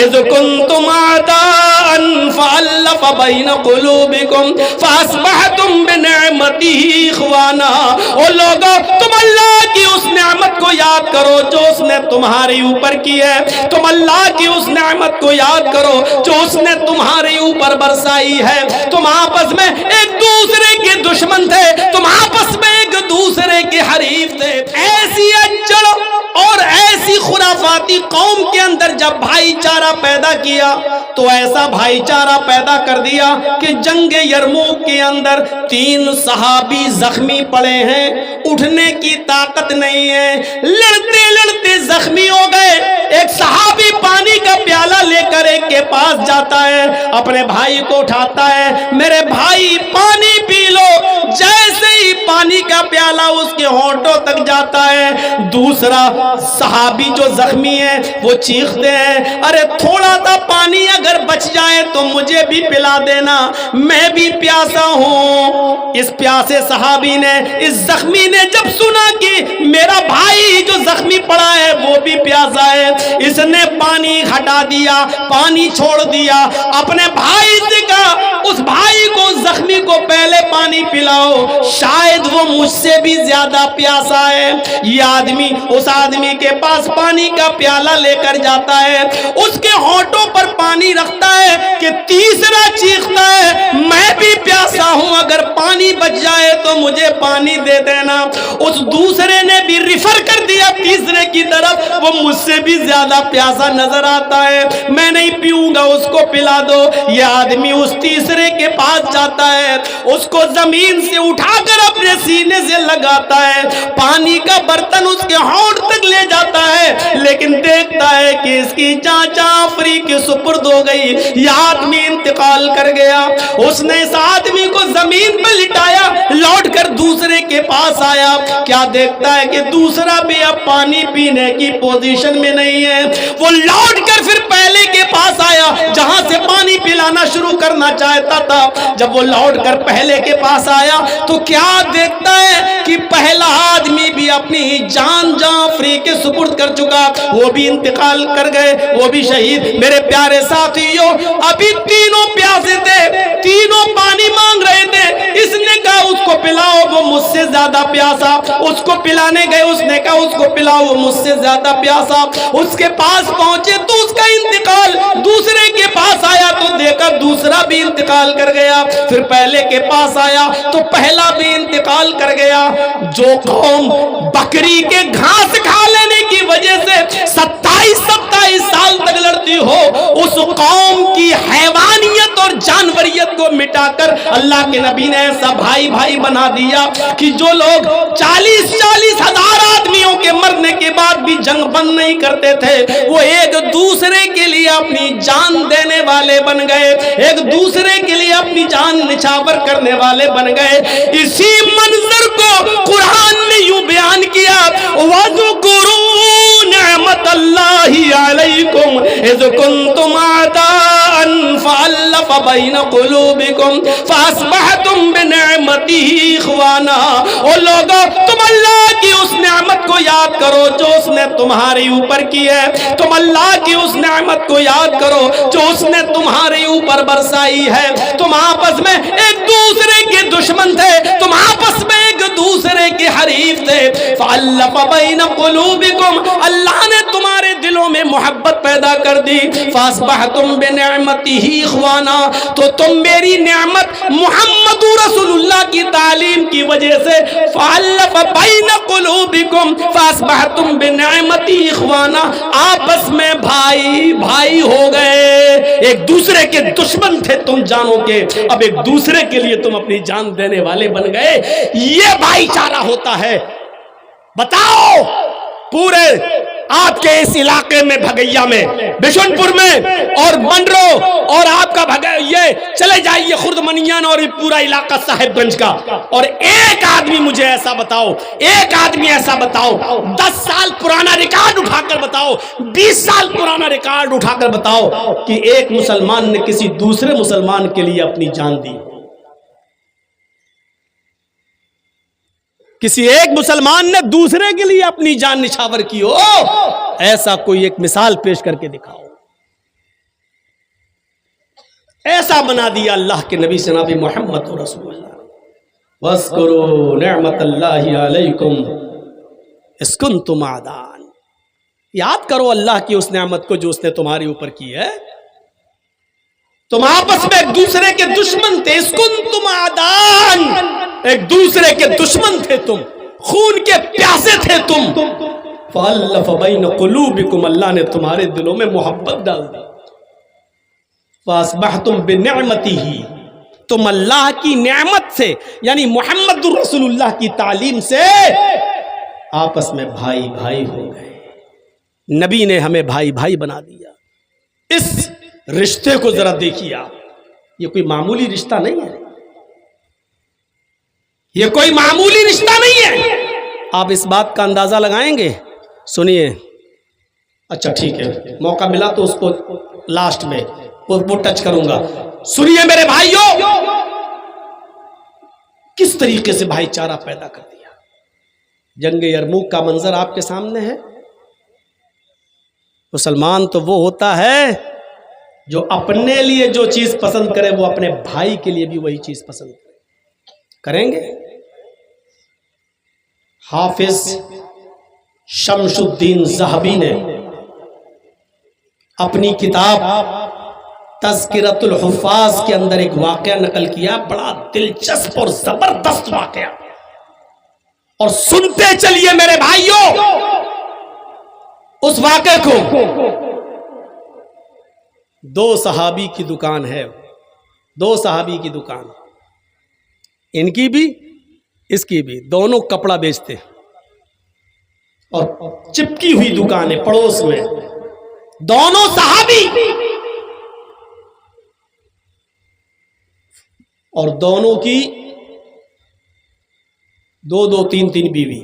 اذ کنتم اعداء فالف بین قلوبکم فاصبحتم بنعمتہ اخوانا۔ او لوگو تم اللہ کی اس نعمت کو یاد کرو جو اس نے تمہارے اوپر کی ہے، تم اللہ کی اس نعمت کو یاد کرو جو اس نے تمہارے اوپر برسائی ہے۔ تم آپس میں ایک دوسرے کے دشمن تھے، تم آپس میں ایک دوسرے کے حریف تھے۔ ایسی اجڑ اور ایسی خرافاتی قوم کے اندر جب بھائی چارہ پیدا کیا تو ایسا بھائی چارہ پیدا کر دیا کہ جنگ یرموک کے اندر 3 صحابی زخمی پڑے ہیں، اٹھنے کی طاقت نہیں ہے، لڑتے لڑتے زخمی ہو گئے۔ ایک صحابی پانی کا پیالہ لے کر ایک کے پاس جاتا ہے، اپنے بھائی کو اٹھاتا ہے، میرے بھائی پانی پی لو۔ جیسے ہی پانی کا پیالہ اس کے ہونٹوں تک جاتا ہے، دوسرا صحابی جو زخمی ہے وہ چیختے ہیں، ارے تھوڑا سا پانی اگر بچ جائے تو مجھے بھی پلا دینا، میں بھی پیاسا ہوں۔ اس پیاسے صحابی نے، اس زخمی نے جب سنا کہ میرا بھائی جو زخمی پڑا ہے وہ بھی پیاسا ہے، اس نے پانی ہٹا دیا، پانی چھوڑ دیا، اپنے بھائی سے کہا اس بھائی کو، زخمی کو پہلے پانی پلاؤ، شاید وہ مجھ سے بھی زیادہ پیاسا ہے۔ یہ آدمی اس آدمی کے پاس پانی کا پیالہ لے کر جاتا ہے، اس کے ہونٹوں پر پانی رکھتا ہے کہ تیسرا چیختا ہے میں بھی پیاسا ہوں، اگر پانی بچ جائے تو مجھے پانی دے دینا۔ اس دوسرے نے بھی ریفر کر دیا تیسرے کی طرف، وہ مجھ سے بھی زیادہ پیاسا نظر آتا ہے، میں نہیں پیوں گا، اس کو پلا دو۔ یہ آدمی اس تیسرے کے پاس جاتا ہے، اس کو زمین سے اٹھا کر اپنے سینے سے لگاتا ہے، پانی کا برتن اس کے ہونٹ تک لے جاتا ہے، لیکن دیکھتا ہے کہ اس کی جان آفری کے سپرد ہو گئی، یہ آدمی انتقال کر گیا۔ اس نے اس آدمی کو زمین پر لٹایا، لوٹ کر دوسرے کے پاس آیا، کیا دیکھتا ہے کہ دوسرا بھی اب پانی پینے کی پوزیشن میں نہیں ہے۔ وہ لوٹ کر پھر پہلے کے پاس آیا جہاں سے پانی پلانا شروع کرنا چاہتا تھا۔ جب وہ لوٹ کر پہلے کے پاس آیا تو کیا دیکھتا ہے کہ پہلا آدمی بھی اپنی جان فری کے سپرد کر چکا، وہ بھی انتقال کر گئے، وہ بھی شہید۔ میرے پیارے ساتھیوں، ابھی تینوں پیاسے تھے، تینوں پانی مانگ رہے تھے، اس نے کہا اس کو پلاؤ، وہ مجھ سے زیادہ پیاسا، اس کو پلانے گئے، اس نے کہا اس کو پلاؤ، وہ مجھ سے زیادہ پیاسا۔ اس کے پاس پہنچے تو اس کا انتقال، دوسرے کے پاس آیا تو دیکھا دوسرا بھی انتقال کر گیا، پھر پہلے کے پاس آیا تو پہلا بھی انتقال کر گیا۔ جو قوم بکری کے گھاس کھا لینے کی وجہ سے 27 سال تک لڑتی ہو، اس قوم کی حیوانیت اور جانوریت کو مٹا کر اللہ کے نبی نے ایسا بھائی بھائی بنا دیا کہ جو لوگ 40 ہزار آدمیوں کے مرنے کے بعد بھی جنگ بند نہیں کرتے تھے، وہ ایک دوسرے کے لیے اپنی جان دینے والے بن گئے، ایک دوسرے کے لیے اپنی جان نچھاور کرنے والے بن گئے۔ اسی منظر کو قرآن نے یوں بیان کیا، وَذْكُرُوا نِعْمَتَ اللَّهِ عَلَيْكُمْ إِذْ كُنْتُمْ أَعْدَاءً فَأَلَّفَ بَيْنَ قُلُوبِكُمْ فَأَصْبَحْتُمْ بِنِعْمَتِهِ إِخْوَانًا۔ او لوگو تم اللہ کی اس نعمت کو یاد کرو جو اس نے تمہارے اوپر کی ہے، تم اللہ کی اس نعمت کو یاد کرو جو اس نے تمہارے اوپر برسائی ہے۔ تم آپس میں ایک دوسرے کے دشمن تھے، تم آپس میں ایک دوسرے کے حریف تھے، فَأَلَّفَ بَيْنَ قُلُوبِكُمْ، اللہ نے تمہارے دلوں میں محبت پیدا کر دی، فَأَصْبَحْتُمْ بِنِعْمَتِهِ إِخْوَانًا، تو تم میری نعمت محمد رسول اللہ کی تعلیم کی وجہ سے فَأَلَّفَ بَيْنَ قُلُوبِكُمْ فَأَصْبَحْتُمْ بِنِعْمَتِهِ إِخْوَانًا، آپس میں بھائی بھائی ہو گئے۔ ایک دوسرے کے دشمن تھے تم جانو کے، اب ایک دوسرے کے لیے تم اپنی جان دینے والے بن گئے۔ یہ بھائی چارہ ہوتا ہے۔ بتاؤ پورے آپ کے اس علاقے میں، بھگیا میں، بشن پور میں اور منڈرو اور آپ کا یہ چلے جائیے خرد منیان اور یہ پورا علاقہ صاحب گنج کا، اور ایک آدمی مجھے ایسا بتاؤ، ایک آدمی ایسا بتاؤ، 10 سال پرانا ریکارڈ اٹھا کر بتاؤ، 20 سال پرانا ریکارڈ اٹھا کر بتاؤ کہ ایک مسلمان نے کسی دوسرے مسلمان کے لیے اپنی جان دی، کسی ایک مسلمان نے دوسرے کے لیے اپنی جان نچھاور کی ہو، ایسا کوئی ایک مثال پیش کر کے دکھاؤ۔ ایسا بنا دیا اللہ کے نبی جناب محمد رسول اللہ. وَاذْكُرُوا نِعْمَةَ اللَّهِ عَلَيْكُمْ إِذْ كُنْتُمْ أَعْدَاءً. یاد کرو اللہ کی اس نعمت کو جو اس نے تمہارے اوپر کی ہے. تم آپس میں ایک دوسرے کے دشمن تھے. إِذْ كُنْتُمْ أَعْدَاءً. ایک دوسرے کے دشمن تھے تم, خون کے پیاسے تھے تم. فَأَلَّفَ بَيْنَ قُلُوبِكُمْ. اللہ نے تمہارے دلوں میں محبت ڈال دی. فَأَصْبَحْتُمْ بِنِعْمَتِهِ. تم اللہ کی نعمت سے یعنی محمد رسول اللہ کی تعلیم سے آپس میں بھائی بھائی ہو گئے. نبی نے ہمیں بھائی بھائی بنا دیا. اس رشتے کو ذرا دیکھیے آپ, یہ کوئی معمولی رشتہ نہیں ہے, یہ کوئی معمولی رشتہ نہیں ہے. آپ اس بات کا اندازہ لگائیں گے؟ سنیے. اچھا ٹھیک ہے, موقع ملا تو اس کو لاسٹ میں وہ ٹچ کروں گا. سنیے میرے بھائیوں, کس طریقے سے بھائی چارہ پیدا کر دیا. جنگ یرموک کا منظر آپ کے سامنے ہے. مسلمان تو وہ ہوتا ہے جو اپنے لیے جو چیز پسند کرے وہ اپنے بھائی کے لیے بھی وہی چیز پسند کریں گے. حافظ شمس الدین ذہبی نے اپنی کتاب تذکرۃ الحفاظ کے اندر ایک واقعہ نقل کیا, بڑا دلچسپ اور زبردست واقعہ. اور سنتے چلیے میرے بھائیوں اس واقعے کو. دو صحابی کی دکان ہے, دو صحابی کی دکان, ان کی بھی اس کی بھی, دونوں کپڑا بیچتے اور چپکی ہوئی دکان ہے پڑوس میں. دونوں صحابی اور دونوں کی دو دو تین تین بیوی.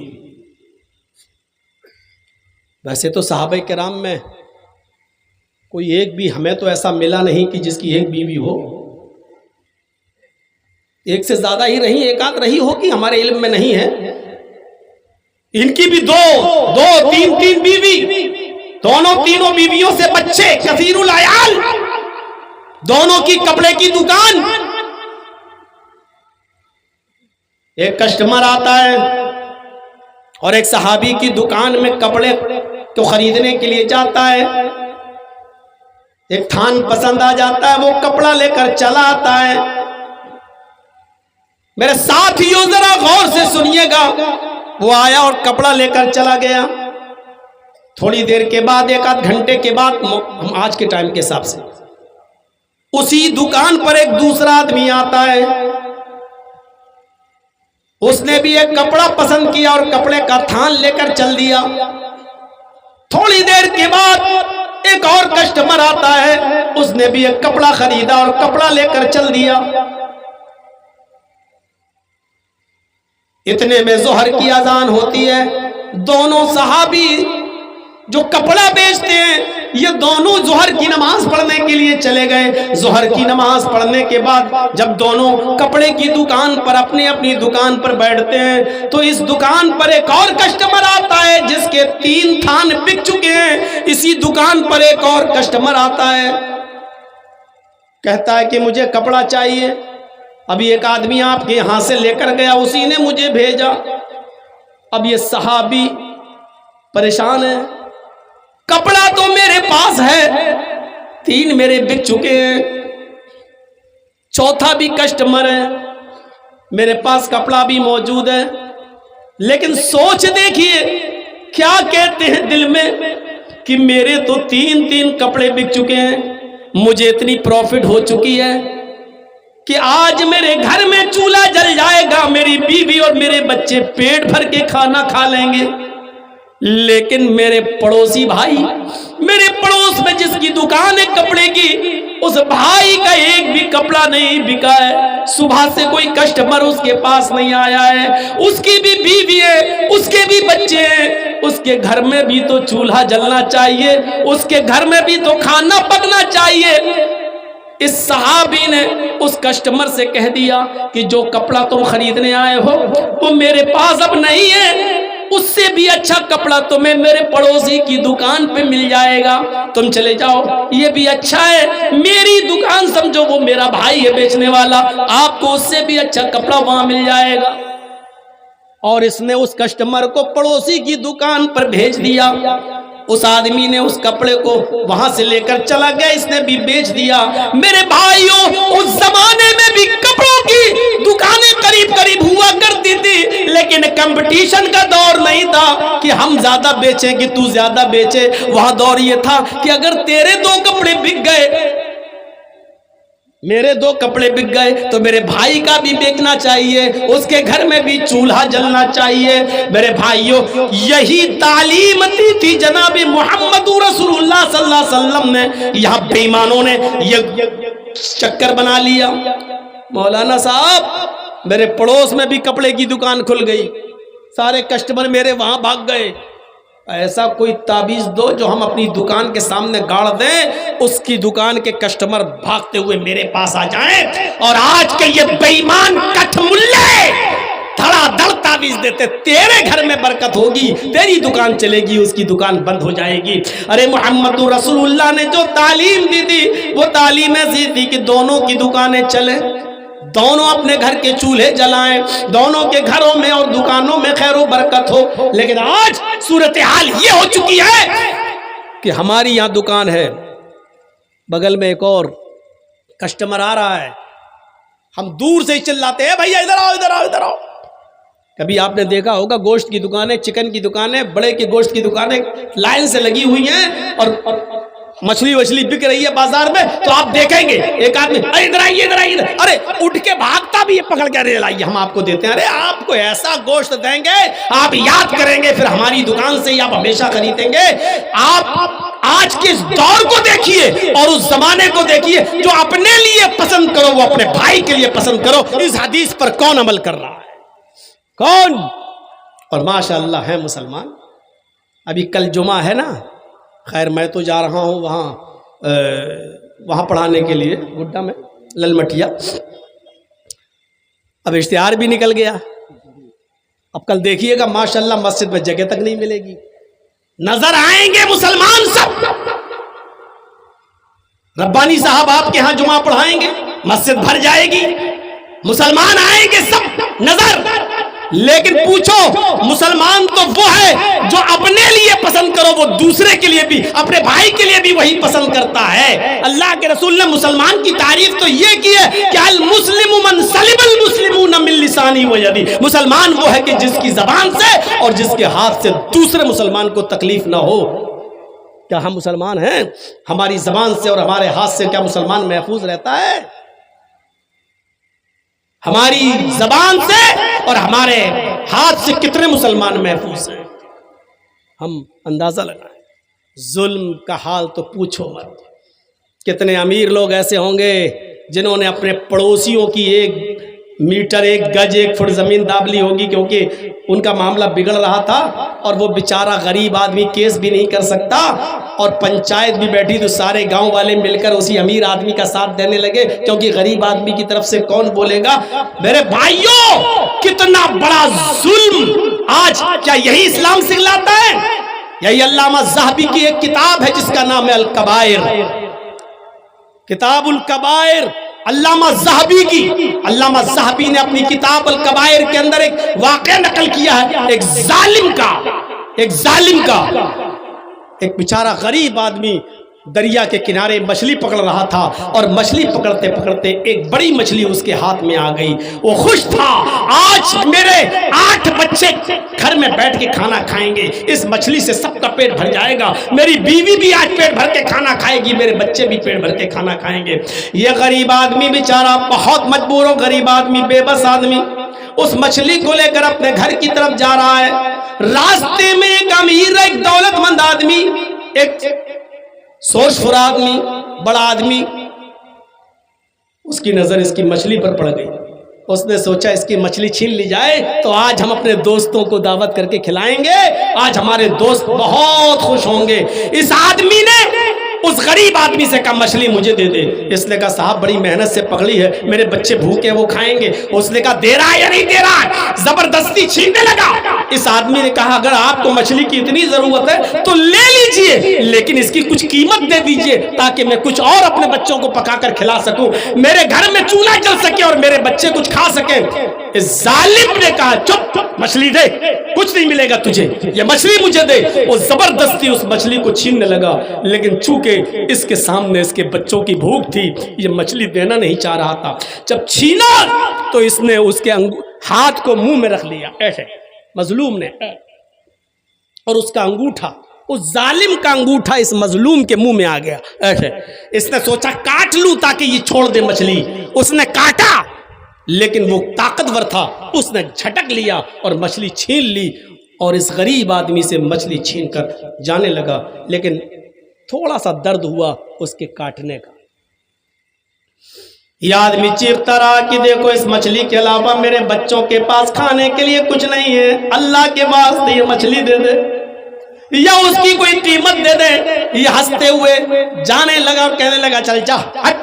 ویسے تو صحابہ کرام میں کوئی ایک بھی ہمیں تو ایسا ملا نہیں کہ جس کی ایک بیوی ہو. ایک سے زیادہ ہی رہی, ایک آدھ رہی ہو کہ ہمارے علم میں نہیں ہے. ان کی بھی دو دو تین تین بیوی, دونوں تینوں بیویوں سے بچے, کثیر العیال, دونوں کی کپڑے کی دکان. ایک کسٹمر آتا ہے اور ایک صحابی کی دکان میں کپڑے کو خریدنے کے لیے جاتا ہے. ایک تھان پسند آ جاتا ہے, وہ کپڑا لے کر چلا آتا ہے. میرے ساتھیوں ذرا غور سے سنیے گا. وہ آیا اور کپڑا لے کر چلا گیا. تھوڑی دیر کے بعد, ایک آدھ گھنٹے کے بعد, ہم آج کے ٹائم کے حساب سے, اسی دکان پر ایک دوسرا آدمی آتا ہے. اس نے بھی ایک کپڑا پسند کیا اور کپڑے کا تھان لے کر چل دیا. تھوڑی دیر کے بعد ایک اور کسٹمر آتا ہے, اس نے بھی ایک کپڑا خریدا اور کپڑا لے کر چل دیا. اتنے میں ظہر کی اذان ہوتی ہے. دونوں صحابی جو کپڑا بیچتے ہیں یہ دونوں ظہر کی نماز پڑھنے کے لیے چلے گئے. ظہر کی نماز پڑھنے کے بعد جب دونوں کپڑے کی دکان پر اپنی اپنی دکان پر بیٹھتے ہیں تو اس دکان پر ایک اور کسٹمر آتا ہے جس کے 3 تھان بک چکے ہیں. اسی دکان پر ایک اور کسٹمر آتا ہے, کہتا ہے کہ مجھے کپڑا چاہیے. ابھی ایک آدمی آپ کے یہاں سے لے کر گیا, اسی نے مجھے بھیجا. اب یہ صحابی پریشان ہے, کپڑا تو میرے پاس ہے, 3 میرے بک چکے ہیں, چوتھا بھی کسٹمر ہے, میرے پاس کپڑا بھی موجود ہے. لیکن سوچ دیکھیے کیا کہتے ہیں دل میں کہ میرے تو 3 کپڑے بک چکے ہیں, مجھے اتنی پروفٹ ہو چکی ہے کہ آج میرے گھر میں چولہا جل جائے گا, میری بیوی اور میرے بچے پیٹ بھر کے کھانا کھا لیں گے. لیکن میرے پڑوسی بھائی, میرے پڑوس میں جس کی دکان ہے کپڑے کی, اس بھائی کا ایک بھی کپڑا نہیں بکا ہے. صبح سے کوئی کسٹمر اس کے پاس نہیں آیا ہے. اس کی بھی بیوی ہے, اس کے بھی بچے ہیں, اس کے گھر میں بھی تو چولہا جلنا چاہیے, اس کے گھر میں بھی تو کھانا پکنا چاہیے. اس صحابی نے اس کسٹمر سے کہہ دیا کہ جو کپڑا تم خریدنے آئے ہو وہ میرے پاس اب نہیں ہے. اس سے بھی اچھا کپڑا تمہیں میرے پڑوسی کی دکان پہ مل جائے گا، تم چلے جاؤ، یہ بھی اچھا ہے، میری دکان سمجھو وہ میرا بھائی ہے بیچنے والا، آپ کو اس سے بھی اچھا کپڑا وہاں مل جائے گا۔ اور اس نے اس کسٹمر کو پڑوسی کی دکان پر بھیج دیا، اس آدمی نے اس کپڑے کو وہاں سے لے کر چلا گیا، اس نے بھی بیچ دیا۔ میرے بھائیوں، اس زمانے میں بھی کپڑوں کی دکانیں قریب قریب ہوا کرتی تھی، لیکن کمپٹیشن کا دور نہیں تھا کہ ہم زیادہ بیچیں کہ تو زیادہ بیچے، وہاں دور یہ تھا کہ اگر تیرے 2 کپڑے بک گئے، میرے 2 کپڑے بک گئے تو میرے بھائی کا بھی بیچنا چاہیے، اس کے گھر میں بھی چولہا جلنا چاہیے۔ میرے بھائیوں، یہی تعلیم دی تھی جناب محمد رسول اللہ صلی اللہ علیہ وسلم نے۔ یہاں بے ایمانوں نے یہ چکر بنا لیا، مولانا صاحب میرے پڑوس میں بھی کپڑے کی دکان کھل گئی، سارے کسٹمر میرے وہاں بھاگ گئے، ایسا کوئی تعویذ دو جو ہم اپنی دکان کے سامنے گاڑ دیں، اس کی دکان کے کسٹمر بھاگتے ہوئے میرے پاس آ جائیں، اور آج کے یہ بے ایمان کٹھ ملے دھڑا دھڑ تعویذ دیتے، تیرے گھر میں برکت ہوگی، تیری دکان چلے گی، اس کی دکان بند ہو جائے گی۔ ارے محمد رسول اللہ نے جو تعلیم دی تھی وہ تعلیم ایسی تھی کہ دونوں کی دکانیں چلیں، دونوں اپنے گھر کے چولہے جلائیں، دونوں کے گھروں میں اور دکانوں میں خیر و برکت ہو۔ لیکن آج صورتحال یہ ہو چکی ہے کہ ہماری یہاں دکان ہے، بغل میں ایک اور کسٹمر آ رہا ہے، ہم دور سے ہی چلاتے ہیں، بھیا ادھر آؤ ادھر آؤ ادھر آؤ۔ کبھی آپ نے دیکھا ہوگا گوشت کی دکانیں، چکن کی دکانیں، بڑے کے گوشت کی دکانیں لائن سے لگی ہوئی ہیں، اور مچھلی وچھلی بک رہی ہے بازار میں، تو آپ دیکھیں گے ایک آدمی ادھر آئیے ادھر آئیے، ارے اٹھ کے بھاگتا بھی ہے، پکڑ کے ارے لائیے ہم آپ کو دیتے ہیں، ارے آپ کو ایسا گوشت دیں گے آپ یاد کریں گے، پھر ہماری دکان سے ہی آپ ہمیشہ خریدیں گے۔ آپ آج کے اس دور کو دیکھیے اور اس زمانے کو دیکھیے، جو اپنے لیے پسند کرو وہ اپنے بھائی کے لیے پسند کرو۔ اس حدیث پر کون عمل کر رہا ہے؟ کون؟ اور ماشاءاللہ ہے مسلمان۔ ابھی کل جمعہ ہے نا، خیر میں تو جا رہا ہوں وہاں پڑھانے کے لیے گڈا میں لل مٹیا، اب اشتہار بھی نکل گیا، اب کل دیکھیے گا ماشاءاللہ مسجد میں جگہ تک نہیں ملے گی، نظر آئیں گے مسلمان سب۔ ربانی صاحب آپ کے ہاں جمعہ پڑھائیں گے، مسجد بھر جائے گی، مسلمان آئیں گے سب نظر، لیکن پوچھو مسلمان تو وہ ہے جو اپنے لیے پسند کرو وہ دوسرے کے لیے بھی، اپنے بھائی کے لیے بھی وہی پسند کرتا ہے۔ اللہ کے رسول نے مسلمان کی تعریف تو یہ کی ہے کہ المسلم من سلم المسلمون من لسانی و یدی، مسلمان وہ ہے کہ جس کی زبان سے اور جس کے ہاتھ سے دوسرے مسلمان کو تکلیف نہ ہو۔ کیا ہم مسلمان ہیں؟ ہماری زبان سے اور ہمارے ہاتھ سے کیا مسلمان محفوظ رہتا ہے؟ ہماری زبان سے اور ہمارے ہاتھ سے کتنے مسلمان محفوظ ہیں؟ ہم اندازہ لگائیں۔ ظلم کا حال تو پوچھو مت، کتنے امیر لوگ ایسے ہوں گے جنہوں نے اپنے پڑوسیوں کی 1 میٹر 1 گج 1 فٹ زمین داب لی ہوگی، کیونکہ ان کا معاملہ بگڑ رہا تھا اور وہ بیچارہ غریب آدمی کیس بھی نہیں کر سکتا، اور پنچایت بھی بیٹھی تو سارے گاؤں والے مل کر اسی امیر آدمی کا ساتھ دینے لگے، کیونکہ غریب آدمی کی طرف سے کون بولے گا؟ میرے بھائیوں، کتنا بڑا ظلم آج! کیا یہی اسلام سکھلاتا ہے؟ یہی علامہ ذہبی کی ایک کتاب ہے جس کا نام ہے الکبائر، کتاب الکبائر، علامہ ذہبی کی۔ علامہ ذہبی نے اپنی کتاب الکبائر کے اندر ایک واقعہ نقل کیا ہے، ایک ظالم کا ایک بیچارہ غریب آدمی دریا کے کنارے مچھلی پکڑ رہا تھا، اور مچھلی پکڑتے پکڑتے ایک بڑی مچھلی اس کے ہاتھ میں آ گئی، وہ خوش تھا، آج میرے 8 بچے گھر میں بیٹھ کے کھانا کھائیں گے، اس مچھلی سے سب کا پیٹ بھر جائے گا، میری بیوی بھی آج پیٹ بھر کے کھانا کھائے گی، میرے بچے بھی پیٹ بھر کے کھانا کھائیں گے۔ یہ غریب آدمی بیچارہ بہت مجبور ہو، غریب آدمی، بے بس آدمی، اس مچھلی کو لے کر اپنے گھر کی طرف جا رہا ہے۔ راستے میں ایک امیر، ایک دولت مند آدمی، ایک سوچ فر آدمی، بڑا آدمی، اس کی نظر اس کی مچھلی پر پڑ گئی۔ اس نے سوچا اس کی مچھلی چھین لی جائے تو آج ہم اپنے دوستوں کو دعوت کر کے کھلائیں گے، آج ہمارے دوست بہت خوش ہوں گے۔ اس آدمی نے اس غریب آدمی سے کہا مچھلی مجھے دے دے. اس نے کہا صاحب بڑی محنت سے پکڑی ہے, میرے بچے بھوکے وہ کھائیں گے. اس نے کہا دے رہا ہے یا نہیں دے رہا ہے, زبردستی چھیننے لگا. اس آدمی نے کہا اگر آپ کو مچھلی کی اتنی ضرورت ہے تو لے لیجئے, لیکن اس کی کچھ قیمت دے دیجئے تاکہ میں کچھ اور اپنے بچوں کو پکا کر کھلا سکوں, میرے گھر میں چولہا جل سکے اور میرے بچے کچھ کھا سکیں. اس ظالم نے کہا چپ, مچھلی دے, کچھ نہیں ملے گا تجھے, یہ مچھلی مجھے دے. وہ زبردستی اس مچھلی کو چھیننے لگا, لیکن چونکہ اس کے سامنے اس کے بچوں کی بھوک تھی, یہ مچھلی دینا نہیں چاہ رہا تھا. جب چھینا تو اس نے اس کے ہاتھ کو منہ میں رکھ لیا ایسے, مظلوم نے, اور اس کا انگوٹھا, اس ظالم کا انگوٹھا اس مظلوم کے منہ میں آ گیا ایسے. اس نے سوچا کاٹ لوں تاکہ یہ چھوڑ دے مچھلی. اس نے کاٹا, لیکن وہ طاقتور تھا, اس نے جھٹک لیا اور مچھلی چھین لی, اور اس غریب آدمی سے مچھلی چھین کر جانے لگا. لیکن تھوڑا سا درد ہوا اس کے کاٹنے کا. یہ آدمی چیختا رہا کہ دیکھو اس مچھلی کے علاوہ میرے بچوں کے پاس کھانے کے لیے کچھ نہیں ہے, اللہ کے واسطے یہ مچھلی دے دے یا اس کی کوئی قیمت دے دے. یہ ہنستے ہوئے جانے لگا اور کہنے لگا چل جا ہٹ.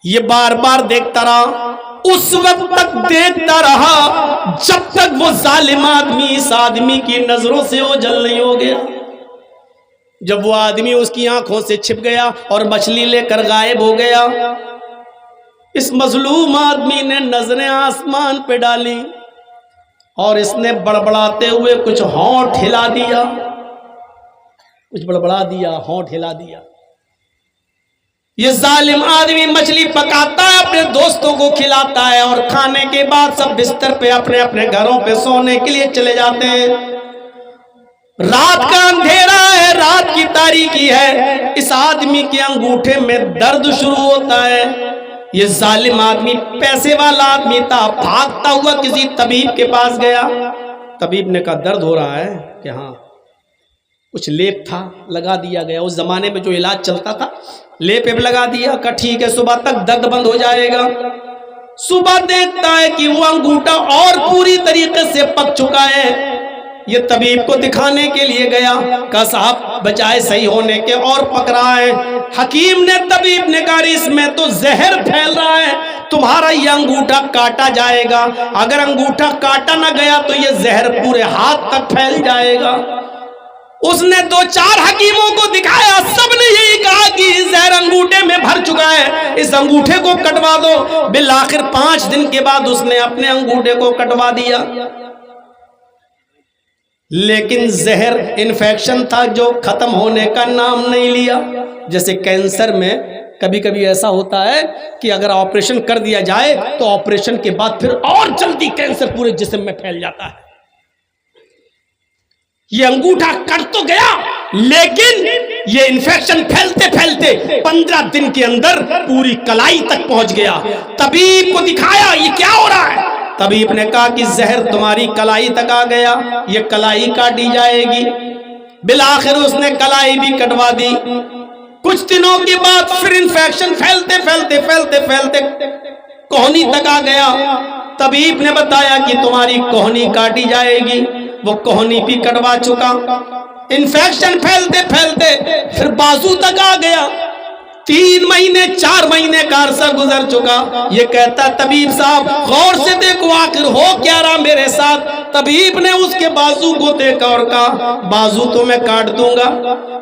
یہ بار بار دیکھتا رہا, اس وقت تک دیکھتا رہا جب تک وہ ظالم آدمی اس آدمی کی نظروں سے اوجھل نہیں ہو گیا. جب وہ آدمی اس کی آنکھوں سے چھپ گیا اور مچھلی لے کر غائب ہو گیا, اس مظلوم آدمی نے نظریں آسمان پہ ڈالی اور اس نے بڑبڑاتے ہوئے کچھ ہونٹ ہلا دیا, کچھ بڑبڑا دیا, ہونٹ ہلا دیا. یہ ظالم آدمی مچھلی پکاتا ہے, اپنے دوستوں کو کھلاتا ہے, اور کھانے کے بعد سب بستر پہ اپنے اپنے گھروں پہ سونے کے لیے چلے جاتے ہیں. رات کا اندھیرا ہے, رات کی تاریکی ہے. اس آدمی کے انگوٹھے میں درد شروع ہوتا ہے. یہ ظالم آدمی پیسے والا آدمی تھا, بھاگتا ہوا کسی طبیب کے پاس گیا. طبیب نے کہا درد ہو رہا ہے کہ ہاں, کچھ لیپ تھا لگا دیا گیا. اس زمانے میں جو علاج چلتا تھا لیپ لگا دیا, کہا ٹھیک ہے صبح تک درد بند ہو جائے گا. صبح دیکھتا ہے کہ وہ انگوٹھا اور پوری طریقے سے پک چکا ہے. یہ طبیب کو دکھانے کے لیے گیا, کہا صاحب بجائے صحیح ہونے کے اور پک رہا ہے. حکیم نے, طبیب نے کہا اس میں تو زہر پھیل رہا ہے, تمہارا یہ انگوٹھا کاٹا جائے گا. اگر انگوٹھا کاٹا نہ گیا تو یہ زہر پورے ہاتھ تک پھیل جائے گا. اس نے 2-4 حکیموں کو دکھایا, سب نے یہی کہا کہ زہر انگوٹھے میں بھر چکا ہے, اس انگوٹھے کو کٹوا دو. بالآخر 5 دن کے بعد اس نے اپنے انگوٹھے کو کٹوا دیا. لیکن زہر انفیکشن تھا جو ختم ہونے کا نام نہیں لیا. جیسے کینسر میں کبھی کبھی ایسا ہوتا ہے کہ اگر آپریشن کر دیا جائے تو آپریشن کے بعد پھر اور جلدی کینسر پورے جسم میں پھیل جاتا ہے. یہ انگوٹھا کٹ تو گیا, لیکن یہ انفیکشن پھیلتے پھیلتے 15 دن کے اندر پوری کلائی تک پہنچ گیا. طبیب کو دکھایا یہ کیا ہو رہا ہے. طبیب نے کہا کہ زہر تمہاری کلائی تک آ گیا, یہ کلائی کاٹی جائے گی. بالآخر اس نے کلائی بھی کٹوا دی. کچھ دنوں کے بعد پھر انفیکشن پھیلتے پھیلتے پھیلتے پھیلتے کوہنی تک آ گیا. طبیب نے بتایا کہ تمہاری کوہنی کاٹی جائے گی. وہ کوہنی بھی کٹوا چکا. انفیکشن پھیلتے پھیلتے پھر بازو تک آ گیا. 3 مہینے 4 مہینے کا عرصہ گزر چکا. یہ کہتا طبیب صاحب غور سے دیکھو آخر ہو کیا رہا میرے ساتھ. طبیب نے اس کے بازو کو دیکھا اور کہا بازو تو میں کاٹ دوں گا,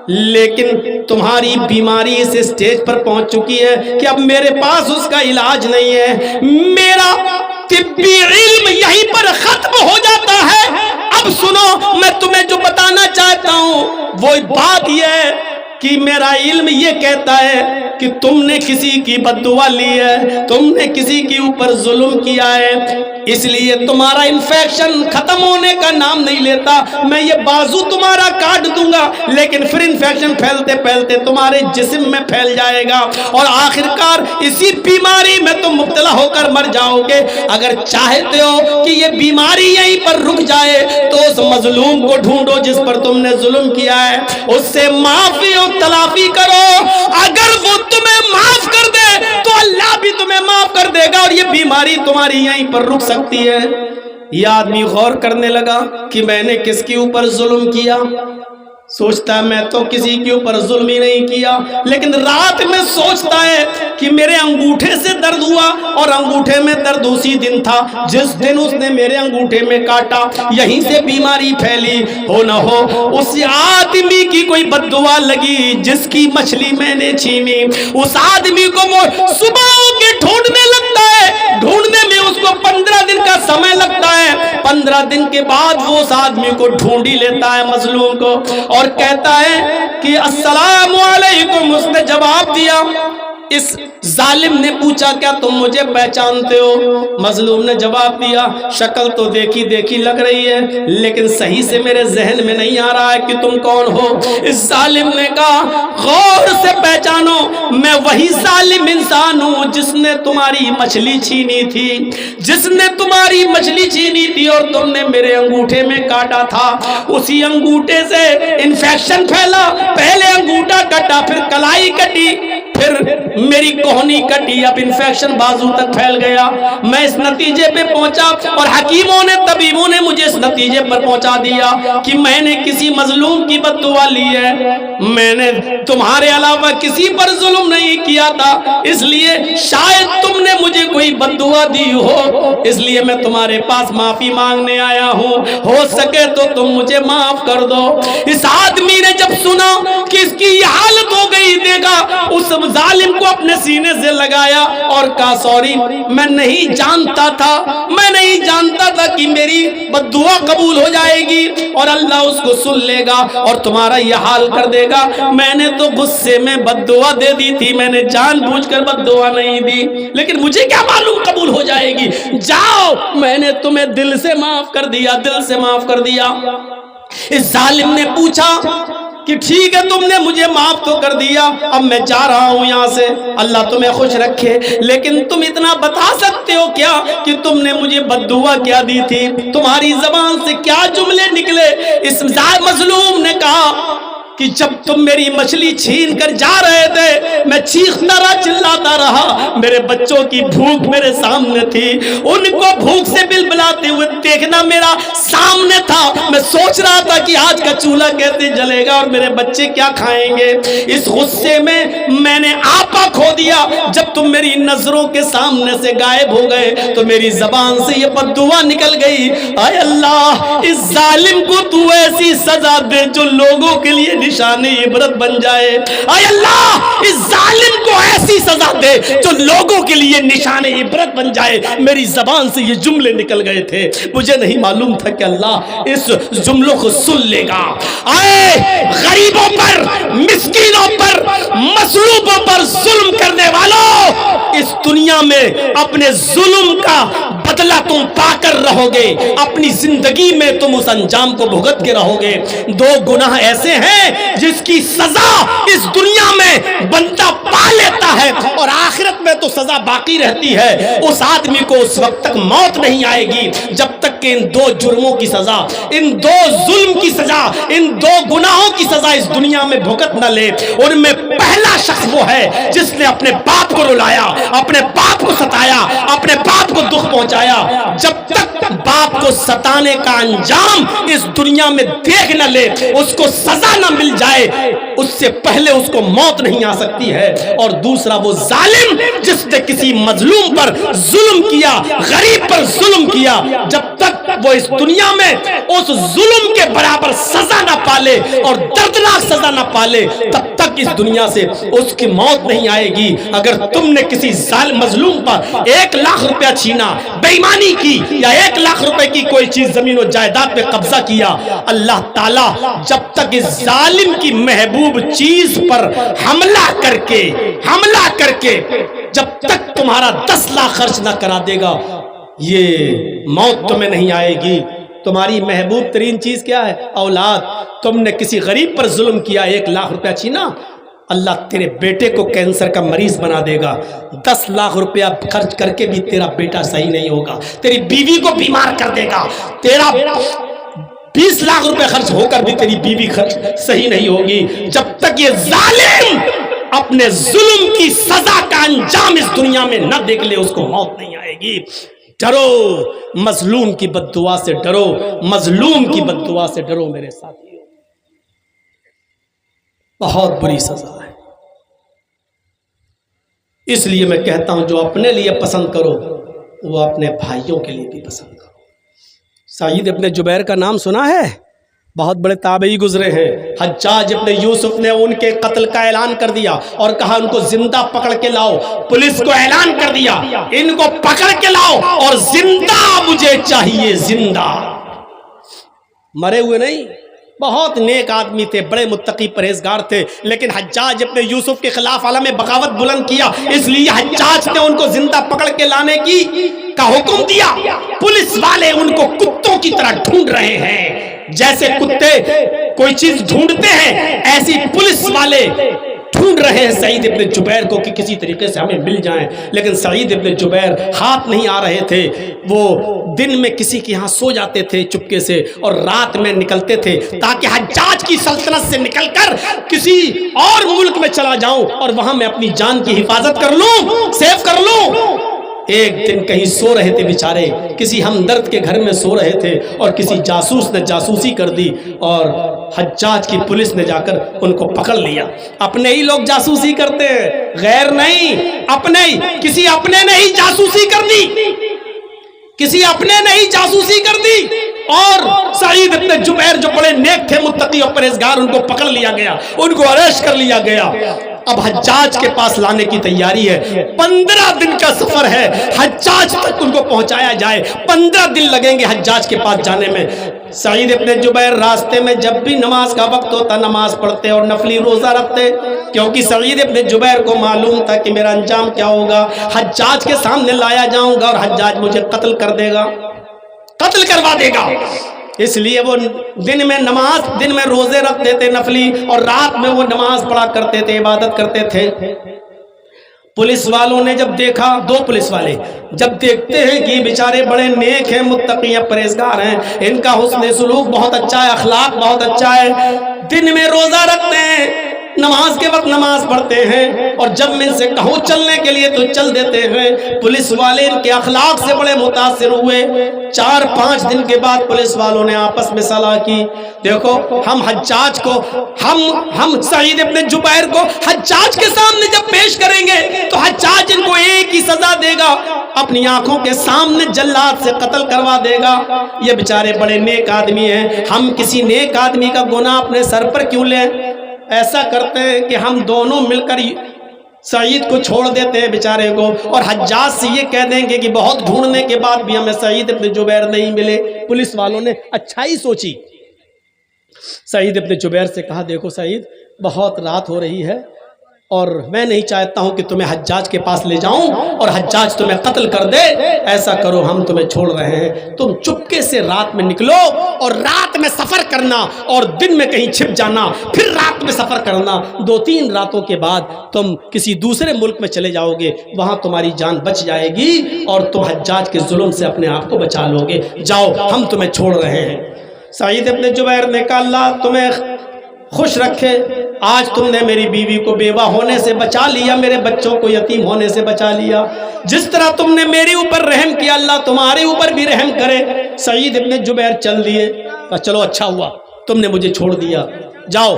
لیکن تمہاری بیماری اس اسٹیج پر پہنچ چکی ہے کہ اب میرے پاس اس کا علاج نہیں ہے. میرا طبی علم یہیں پر ختم ہو جاتا ہے. اب سنو میں تمہیں جو بتانا چاہتا ہوں وہ بات یہ ہے کہ میرا علم یہ کہتا ہے کہ تم نے کسی کی بد دعا لی ہے, تم نے کسی کے اوپر ظلم کیا ہے, اس لیے تمہارا انفیکشن ختم ہونے کا نام نہیں لیتا. میں یہ بازو تمہارا کاٹ دوں گا, لیکن پھر انفیکشن پھیلتے پھیلتے تمہارے جسم میں پھیل جائے گا اور آخرکار اسی بیماری میں تم مبتلا ہو کر مر جاؤ گے. اگر چاہتے ہو کہ یہ بیماری یہیں پر رک جائے تو اس مظلوم کو ڈھونڈو جس پر تم نے ظلم کیا ہے, اس سے معافی اور تلافی کرو. اگر وہ تمہیں معاف کر دے تو اللہ بھی تمہیں معاف کر دے گا اور یہ بیماری تمہاری یہیں پر رک سکتی ہے. یہ آدمی غور کرنے لگا کہ میں نے کس کے اوپر ظلم کیا. سوچتا ہے میں تو کسی کے اوپر ظلم ہی نہیں کیا، لیکن رات میں سوچتا ہے کہ میرے انگوٹھے سے درد ہوا، اور انگوٹھے میں درد اسی دن تھا جس دن اس نے میرے انگوٹھے میں کاٹا، یہیں سے بیماری پھیلی، ہو نہ ہو اس آدمی کی کوئی بد دعا لگی جس کی مچھلی میں نے چھینی، اس آدمی کو وہ صبح کے ڈھونڈنے لگتا ہے، ڈھونڈنے میں اس کو 15 دن کا سمے لگتا ہے، 15 دن کے بعد وہ اس آدمی کو ڈھونڈ ہی لیتا ہے مظلوم کو، اور کہتا ہے کہ السلام علیکم۔ اس نے جواب دیا، اس ظالم نے پوچھا کیا تم مجھے پہچانتے ہو؟ مظلوم نے جواب دیا شکل تو دیکھی دیکھی لگ رہی ہے لیکن صحیح سے میرے ذہن میں نہیں آ رہا ہے کہ تم کون ہو۔ اس ظالم نے کہا غور سے پہچانو، میں وہی ظالم انسان ہوں جس نے تمہاری مچھلی چھینی تھی، جس نے تمہاری مچھلی چھینی تھی اور تم نے میرے انگوٹھے میں کاٹا تھا، اسی انگوٹھے سے انفیکشن پھیلا، پہلے انگوٹھا کٹا، پھر کلائی کٹی، پھر میری کوہنی کٹی، اب انفیکشن بازو تک پھیل گیا، میں اس نتیجے پہ پہنچا، اور حکیموں نے طبیبوں نے مجھے اس نتیجے پر پہنچا دیا کہ میں نے کسی مظلوم کی بد دعا لی ہے، میں نے تمہارے علاوہ کسی پر ظلم نہیں کیا تھا، اس لیے شاید تم نے مجھے کوئی بد دعا دی ہو، اس لیے میں تمہارے پاس معافی مانگنے آیا ہوں، ہو سکے تو تم مجھے معاف کر دو۔ اس آدمی نے جب سنا کہ اس کی یہ حالت ہو گئی، دیکھا اس ظالم کو اپنے سینے سے لگایا اور کہا سوری، میں نہیں جانتا تھا، میں نہیں جانتا تھا کہ میری بد دعا قبول ہو جائے گی اور اللہ اس کو سن لے گا اور تمہارا یہ حال کر دے گا، میں نے تو غصے میں بد دعا دے دی تھی، میں نے جان بوجھ کر بد دعا نہیں دی، لیکن مجھے کیا معلوم قبول ہو جائے گی، جاؤ میں نے تمہیں دل سے معاف کر دیا، دل سے معاف کر دیا۔ اس ظالم نے پوچھا کہ ٹھیک ہے تم نے مجھے معاف تو کر دیا، اب میں جا رہا ہوں یہاں سے، اللہ تمہیں خوش رکھے، لیکن تم اتنا بتا سکتے ہو کیا کہ تم نے مجھے بد دعا کیا دی تھی، تمہاری زبان سے کیا جملے نکلے؟ اس مظلوم نے کہا کہ جب تم میری مچھلی چھین کر جا رہے تھے میں چیختا رہا، چلاتا رہا، میرے بچوں کی بھوک میرے سامنے تھی، ان کو بھوک سے بلبلاتے ہوئے دیکھنا میرا سامنے تھا، میں سوچ رہا تھا کہ آج کا چولہا کیسے جلے گا اور میرے بچے کیا کھائیں گے، اس غصے میں میں نے آپا کھو دیا، جب تم میری نظروں کے سامنے سے غائب ہو گئے تو میری زبان سے یہ بد دعا نکل گئی، اے اللہ اس ظالم کو تو ایسی سزا دے جو لوگوں کے لیے نشان عبرت بن جائے، اے اللہ اس ظالم کو ایسی سزا دے جو لوگوں کے لیے نشان عبرت بن جائے۔ میری زبان سے یہ جملے نکل گئے تھے، مجھے نہیں معلوم تھا کہ اللہ اس جملوں کو سن لے گا۔ اے غریبوں پر، مسکینوں پر، مظلوموں پر ظلم کرنے والوں، اس دنیا میں اپنے ظلم کا بدلہ تم پا کر رہو گے، اپنی زندگی میں تم اس انجام کو بھگت کے رہو گے۔ دو گناہ ایسے ہیں جس کی سزا اس دنیا میں بندہ پا لیتا ہے اور آخرت میں تو سزا باقی رہتی ہے، اس آدمی کو اس وقت تک موت نہیں آئے گی جب تک کہ ان دو جرموں کی سزا، ان دو ظلم کی سزا، ان دو گناہوں کی سزا اس دنیا میں بھگت نہ لے۔ ان میں پہلا شخص وہ ہے جس نے اپنے باپ کو رلایا، اپنے باپ کو ستایا، اپنے باپ کو دکھ پہنچایا۔ جب تک باپ کو ستانے کا انجام اس دنیا میں دیکھ نہ لے، اس کو سزا نہ مل جائے، اس سے پہلے اس کو موت نہیں آ سکتی ہے۔ اور دوسرا وہ ظالم جس نے کسی مظلوم پر ظلم کیا، غریب پر ظلم کیا، جب تک وہ اس دنیا میں اس ظلم کے برابر سزا نہ پالے اور دردناک سزا نہ پالے، تب تک اس دنیا سے اس کی موت نہیں آئے گی۔ اگر تم نے کسی ظالم مظلوم پر 1 لاکھ روپیہ چھینا، بے ایمانی کی، یا 1 لاکھ روپے کی کوئی چیز زمین و جائیداد پہ قبضہ کیا، اللہ تعالیٰ جب تک اس ظالم کی محبوب چیز پر حملہ کر کے جب تک تمہارا 10 لاکھ خرچ نہ کرا دے گا، یہ موت تمہیں نہیں آئے گی۔ تمہاری محبوب ترین چیز کیا ہے؟ اولاد۔ تم نے کسی غریب پر ظلم کیا، 1 لاکھ روپیہ چھینا، اللہ تیرے بیٹے کو کینسر کا مریض بنا دے گا۔ 10 لاکھ روپیہ خرچ کر کے بھی تیرا بیٹا صحیح نہیں ہوگا، تیری بیوی کو بیمار کر دے گا، تیرا 20 لاکھ روپے خرچ ہو کر بھی تیری بیوی صحیح نہیں ہوگی۔ جب تک یہ ظالم اپنے ظلم کی سزا کا انجام اس دنیا میں نہ دیکھ لے، اس کو موت نہیں آئے گی۔ ڈرو، مظلوم کی بد دعا سے ڈرو، مظلوم کی بد دعا سے ڈرو میرے ساتھیو۔ بہت بری سزا ہے۔ اس لیے میں کہتا ہوں جو اپنے لیے پسند کرو وہ اپنے بھائیوں کے لیے بھی پسند کرو۔ سعید ابن جبیر کا نام سنا ہے؟ بہت بڑے تابعی گزرے ہیں۔ حجاج ابن یوسف نے ان کے قتل کا اعلان کر دیا اور کہا ان کو زندہ پکڑ کے لاؤ۔ پولیس کو اعلان کر دیا ان کو پکڑ کے لاؤ اور زندہ مجھے چاہیے، زندہ، مرے ہوئے نہیں۔ بہت نیک آدمی تھے، بڑے متقی پرہیزگار تھے، لیکن حجاج ابن یوسف کے خلاف عالم بغاوت بلند کیا، اس لیے حجاج نے ان کو زندہ پکڑ کے لانے کا حکم دیا۔ پولیس والے ان کو کتوں کی طرح ڈھونڈ رہے ہیں، جیسے کتے کوئی چیز ڈھونڈتے ہیں ایسی پولیس والے ڈھونڈ رہے ہیں سعید ابن جبیر کو کہ کسی طریقے سے ہمیں مل جائیں۔ لیکن سعید ابن جبیر ہاتھ نہیں آ رہے تھے، وہ دن میں کسی کے یہاں سو جاتے تھے چپکے سے اور رات میں نکلتے تھے تاکہ حجاج کی سلطنت سے نکل کر کسی اور ملک میں چلا جاؤں اور وہاں میں اپنی جان کی حفاظت کر لوں، سیف کر لوں۔ ایک دن کہیں سو رہے تھے بیچارے، کسی ہمدرد کے گھر میں سو رہے تھے اور کسی جاسوس نے جاسوسی کر دی اور حجاج کی پولیس نے جا کر ان کو پکڑ لیا۔ اپنے ہی لوگ جاسوسی کرتے ہیں، غیر نہیں، اپنے ہی، کسی اپنے نے ہی جاسوسی کر دی، کسی اپنے نے ہی جاسوسی کر دی اور سعید ابن جبیر جو بڑے نیک تھے، متقی اور پرہیزگار، ان کو پکڑ لیا گیا، ان کو اریسٹ کر لیا گیا۔ اب حجاج کے پاس لانے کی تیاری ہے، 15 دن کا سفر ہے، حجاج تک ان کو پہنچایا جائے، 15 دن لگیں گے حجاج کے پاس جانے میں۔ سعید ابن جبیر راستے میں جب بھی نماز کا وقت ہوتا نماز پڑھتے اور نفلی روزہ رکھتے، کیونکہ سعید ابن جبیر کو معلوم تھا کہ میرا انجام کیا ہوگا، حجاج کے سامنے لایا جاؤں گا اور حجاج مجھے قتل کر دے گا، قتل کروا دے گا۔ اس لیے وہ دن میں روزے رکھتے تھے نفلی اور رات میں وہ نماز پڑھا کرتے تھے، عبادت کرتے تھے۔ پولیس والوں نے جب دیکھا، 2 پولیس والے جب دیکھتے ہیں کہ بیچارے بڑے نیک ہیں، متقی ہیں، پرہیزگار ہیں، ان کا حسن سلوک بہت اچھا ہے، اخلاق بہت اچھا ہے، دن میں روزہ رکھتے ہیں، نماز کے وقت نماز پڑھتے ہیں اور جب میں ان سے کہوں چلنے کے لیے تو چل دیتے ہیں۔ پولیس والے ان کے اخلاق سے بڑے متاثر ہوئے۔ 4-5 دن کے بعد پولیس والوں نے آپس میں صلاح کی، دیکھو ہم حجاج کو، ہم سعید ابن جبیر کو حجاج کے سامنے جب پیش کریں گے تو حجاج ان کو ایک ہی سزا دے گا، اپنی آنکھوں کے سامنے جلاد سے قتل کروا دے گا۔ یہ بیچارے بڑے نیک آدمی ہیں، ہم کسی نیک آدمی کا گناہ اپنے سر پر کیوں لیں؟ ایسا کرتے ہیں کہ ہم دونوں مل کر سعید کو چھوڑ دیتے ہیں بیچارے کو اور حجاج سے یہ کہہ دیں گے کہ بہت ڈھونڈنے کے بعد بھی ہمیں سعید ابن جبیر نہیں ملے۔ پولیس والوں نے اچھائی سوچی، سعید ابن جبیر سے کہا دیکھو سعید بہت رات ہو رہی ہے اور میں نہیں چاہتا ہوں کہ تمہیں حجاج کے پاس لے جاؤں اور حجاج تمہیں قتل کر دے، ایسا کرو ہم تمہیں چھوڑ رہے ہیں، تم چپکے سے رات میں نکلو اور رات میں سفر کرنا اور دن میں کہیں چھپ جانا، پھر رات میں سفر کرنا، 2-3 راتوں کے بعد تم کسی دوسرے ملک میں چلے جاؤ گے، وہاں تمہاری جان بچ جائے گی اور تم حجاج کے ظلم سے اپنے آپ کو بچا لو گے، جاؤ ہم تمہیں چھوڑ رہے ہیں۔ سعید ابن جبیر نے کہا اللہ تمہیں خوش رکھے، آج تم نے میری بیوی کو بیوہ ہونے سے بچا لیا، میرے بچوں کو یتیم ہونے سے بچا لیا، جس طرح تم نے میرے اوپر رحم کیا اللہ تمہارے اوپر بھی رحم کرے۔ سعید ابن جبیر چل دیے، چلو اچھا ہوا تم نے مجھے چھوڑ دیا، جاؤ۔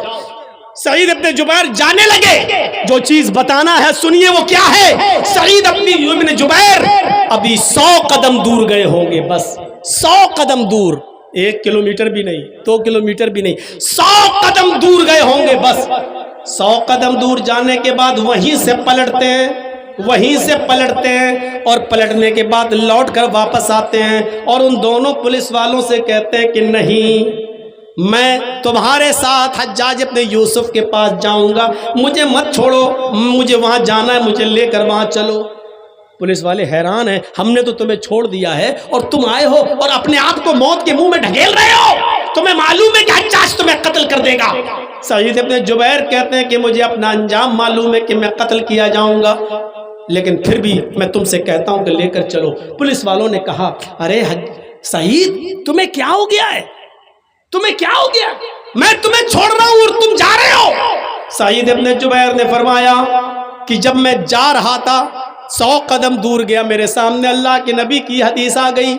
سعید ابن جبیر جانے لگے، جو چیز بتانا ہے سنیے وہ کیا ہے۔ سعید ابن جبیر ابھی 100 قدم دور گئے ہوں گے، بس 100 قدم دور، 1 کلومیٹر بھی نہیں، 2 کلومیٹر بھی نہیں، 100 قدم دور گئے ہوں گے بس۔ 100 قدم دور جانے کے بعد وہیں سے پلٹتے ہیں اور پلٹنے کے بعد لوٹ کر واپس آتے ہیں اور ان دونوں پولیس والوں سے کہتے ہیں کہ نہیں، میں تمہارے ساتھ حجاج ابن یوسف کے پاس جاؤں گا، مجھے مت چھوڑو، مجھے وہاں جانا ہے، مجھے لے کر وہاں چلو۔ پولیس والے حیران ہیں، ہم نے تو تمہیں چھوڑ دیا ہے اور تم آئے ہو اور اپنے آپ کو موت کے منہ میں ڈھکیل رہے ہو، تمہیں معلوم ہے کہ حجاج تمہیں قتل کر دے گا۔ سعید ابن جبیر کہتے ہیں کہ مجھے اپنا انجام معلوم ہے کہ میں قتل کیا جاؤں گا، لیکن پھر بھی میں تم سے کہتا ہوں کہ لے کر چلو۔ پولیس والوں نے کہا ارے سعید تمہیں کیا ہو گیا ہے، تمہیں کیا ہو گیا، میں تمہیں چھوڑ رہا ہوں اور تم جا رہے ہو۔ سعید ابن جبیر نے فرمایا کہ جب میں جا رہا تھا 100 قدم دور گیا، میرے سامنے اللہ کے نبی کی حدیث آ گئی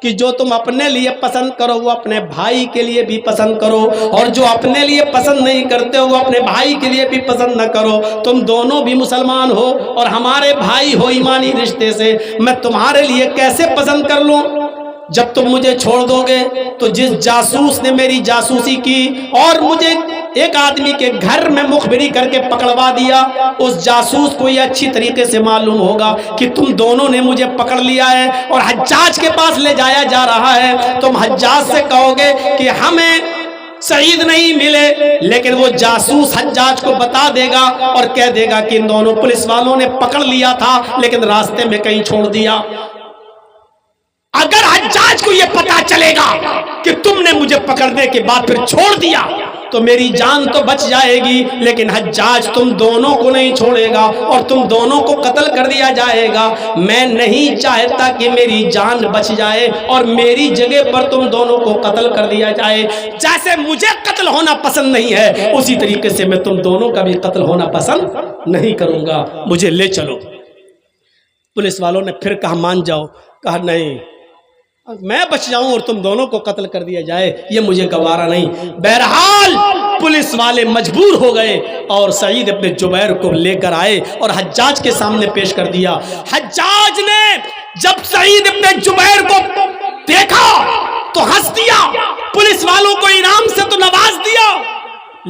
کہ جو تم اپنے لیے پسند کرو وہ اپنے بھائی کے لیے بھی پسند کرو، اور جو اپنے لیے پسند نہیں کرتے ہو وہ اپنے بھائی کے لیے بھی پسند نہ کرو۔ تم دونوں بھی مسلمان ہو اور ہمارے بھائی ہو ایمانی رشتے سے، میں تمہارے لیے کیسے پسند کر لوں؟ جب تم مجھے چھوڑ دو گے تو جس جاسوس نے میری جاسوسی کی اور مجھے ایک آدمی کے گھر میں مخبری کر کے پکڑوا دیا، اس جاسوس کو یہ اچھی طریقے سے معلوم ہوگا کہ تم دونوں نے مجھے پکڑ لیا ہے اور حجاج کے پاس لے جایا جا رہا ہے۔ تم حجاج سے کہو گے کہ ہمیں سعید نہیں ملے، لیکن وہ جاسوس حجاج کو بتا دے گا اور کہہ دے گا کہ ان دونوں پولیس والوں نے پکڑ لیا تھا لیکن راستے میں کہیں چھوڑ دیا۔ اگر حجاج کو یہ پتا چلے گا کہ تم نے مجھے پکڑنے کے بعد پھر چھوڑ دیا تو میری جان تو بچ جائے گی، لیکن حجاج تم دونوں کو نہیں چھوڑے گا اور تم دونوں کو قتل کر دیا جائے گا۔ میں نہیں چاہتا کہ میری جان بچ جائے اور میری جگہ پر تم دونوں کو قتل کر دیا جائے۔ جیسے مجھے قتل ہونا پسند نہیں ہے اسی طریقے سے میں تم دونوں کا بھی قتل ہونا پسند نہیں کروں گا، مجھے لے چلو۔ پولیس والوں نے پھر کہا مان جاؤ، کہا نہیں، میں بچ جاؤں اور تم دونوں کو قتل کر دیا جائے یہ مجھے گوارا نہیں۔ بہرحال پولیس والے مجبور ہو گئے اور سعید ابن جبیر کو لے کر آئے اور حجاج کے سامنے پیش کر دیا۔ حجاج نے جب سعید ابن جبیر کو دیکھا تو ہنس دیا، پولیس والوں کو انعام سے تو نواز دیا،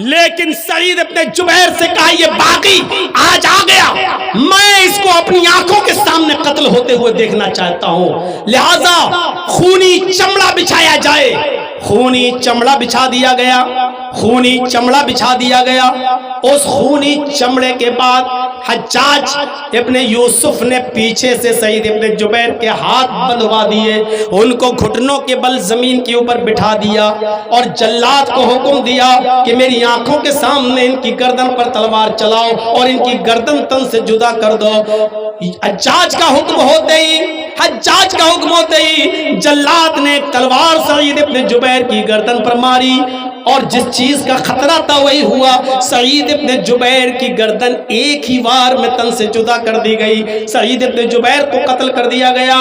لیکن سعید ابن جبیر سے کہا یہ باغی آج آ گیا، میں اس کو اپنی آنکھوں کے سامنے قتل ہوتے ہوئے دیکھنا چاہتا ہوں، لہذا خونی چمڑا بچھایا جائے۔ خونی چمڑا بچھا دیا گیا، خونی چمڑا بچھا دیا گیا۔ اس خونی چمڑے کے بعد حجاج ابن یوسف نے پیچھے سے سعید ابن جبیر کے ہاتھ بندھوا دیے، ان کو گھٹنوں کے بل زمین کے اوپر بٹھا دیا اور جلاد کو حکم دیا کہ میری آنکھوں کے سامنے ان کی گردن پر تلوار چلاؤ اور ان کی گردن تن سے جدا کر دو۔ حجاج کا حکم ہوتے ہی جلاد نے تلوار سعید ابن جبیر کی گردن پر ماری اور جس چیز کا خطرہ تھا وہی ہوا، سعید ابن جبیر کی گردن ایک ہی وار میں تن سے جدا کر دی گئی، سعید ابن جبیر کو قتل کر دیا گیا۔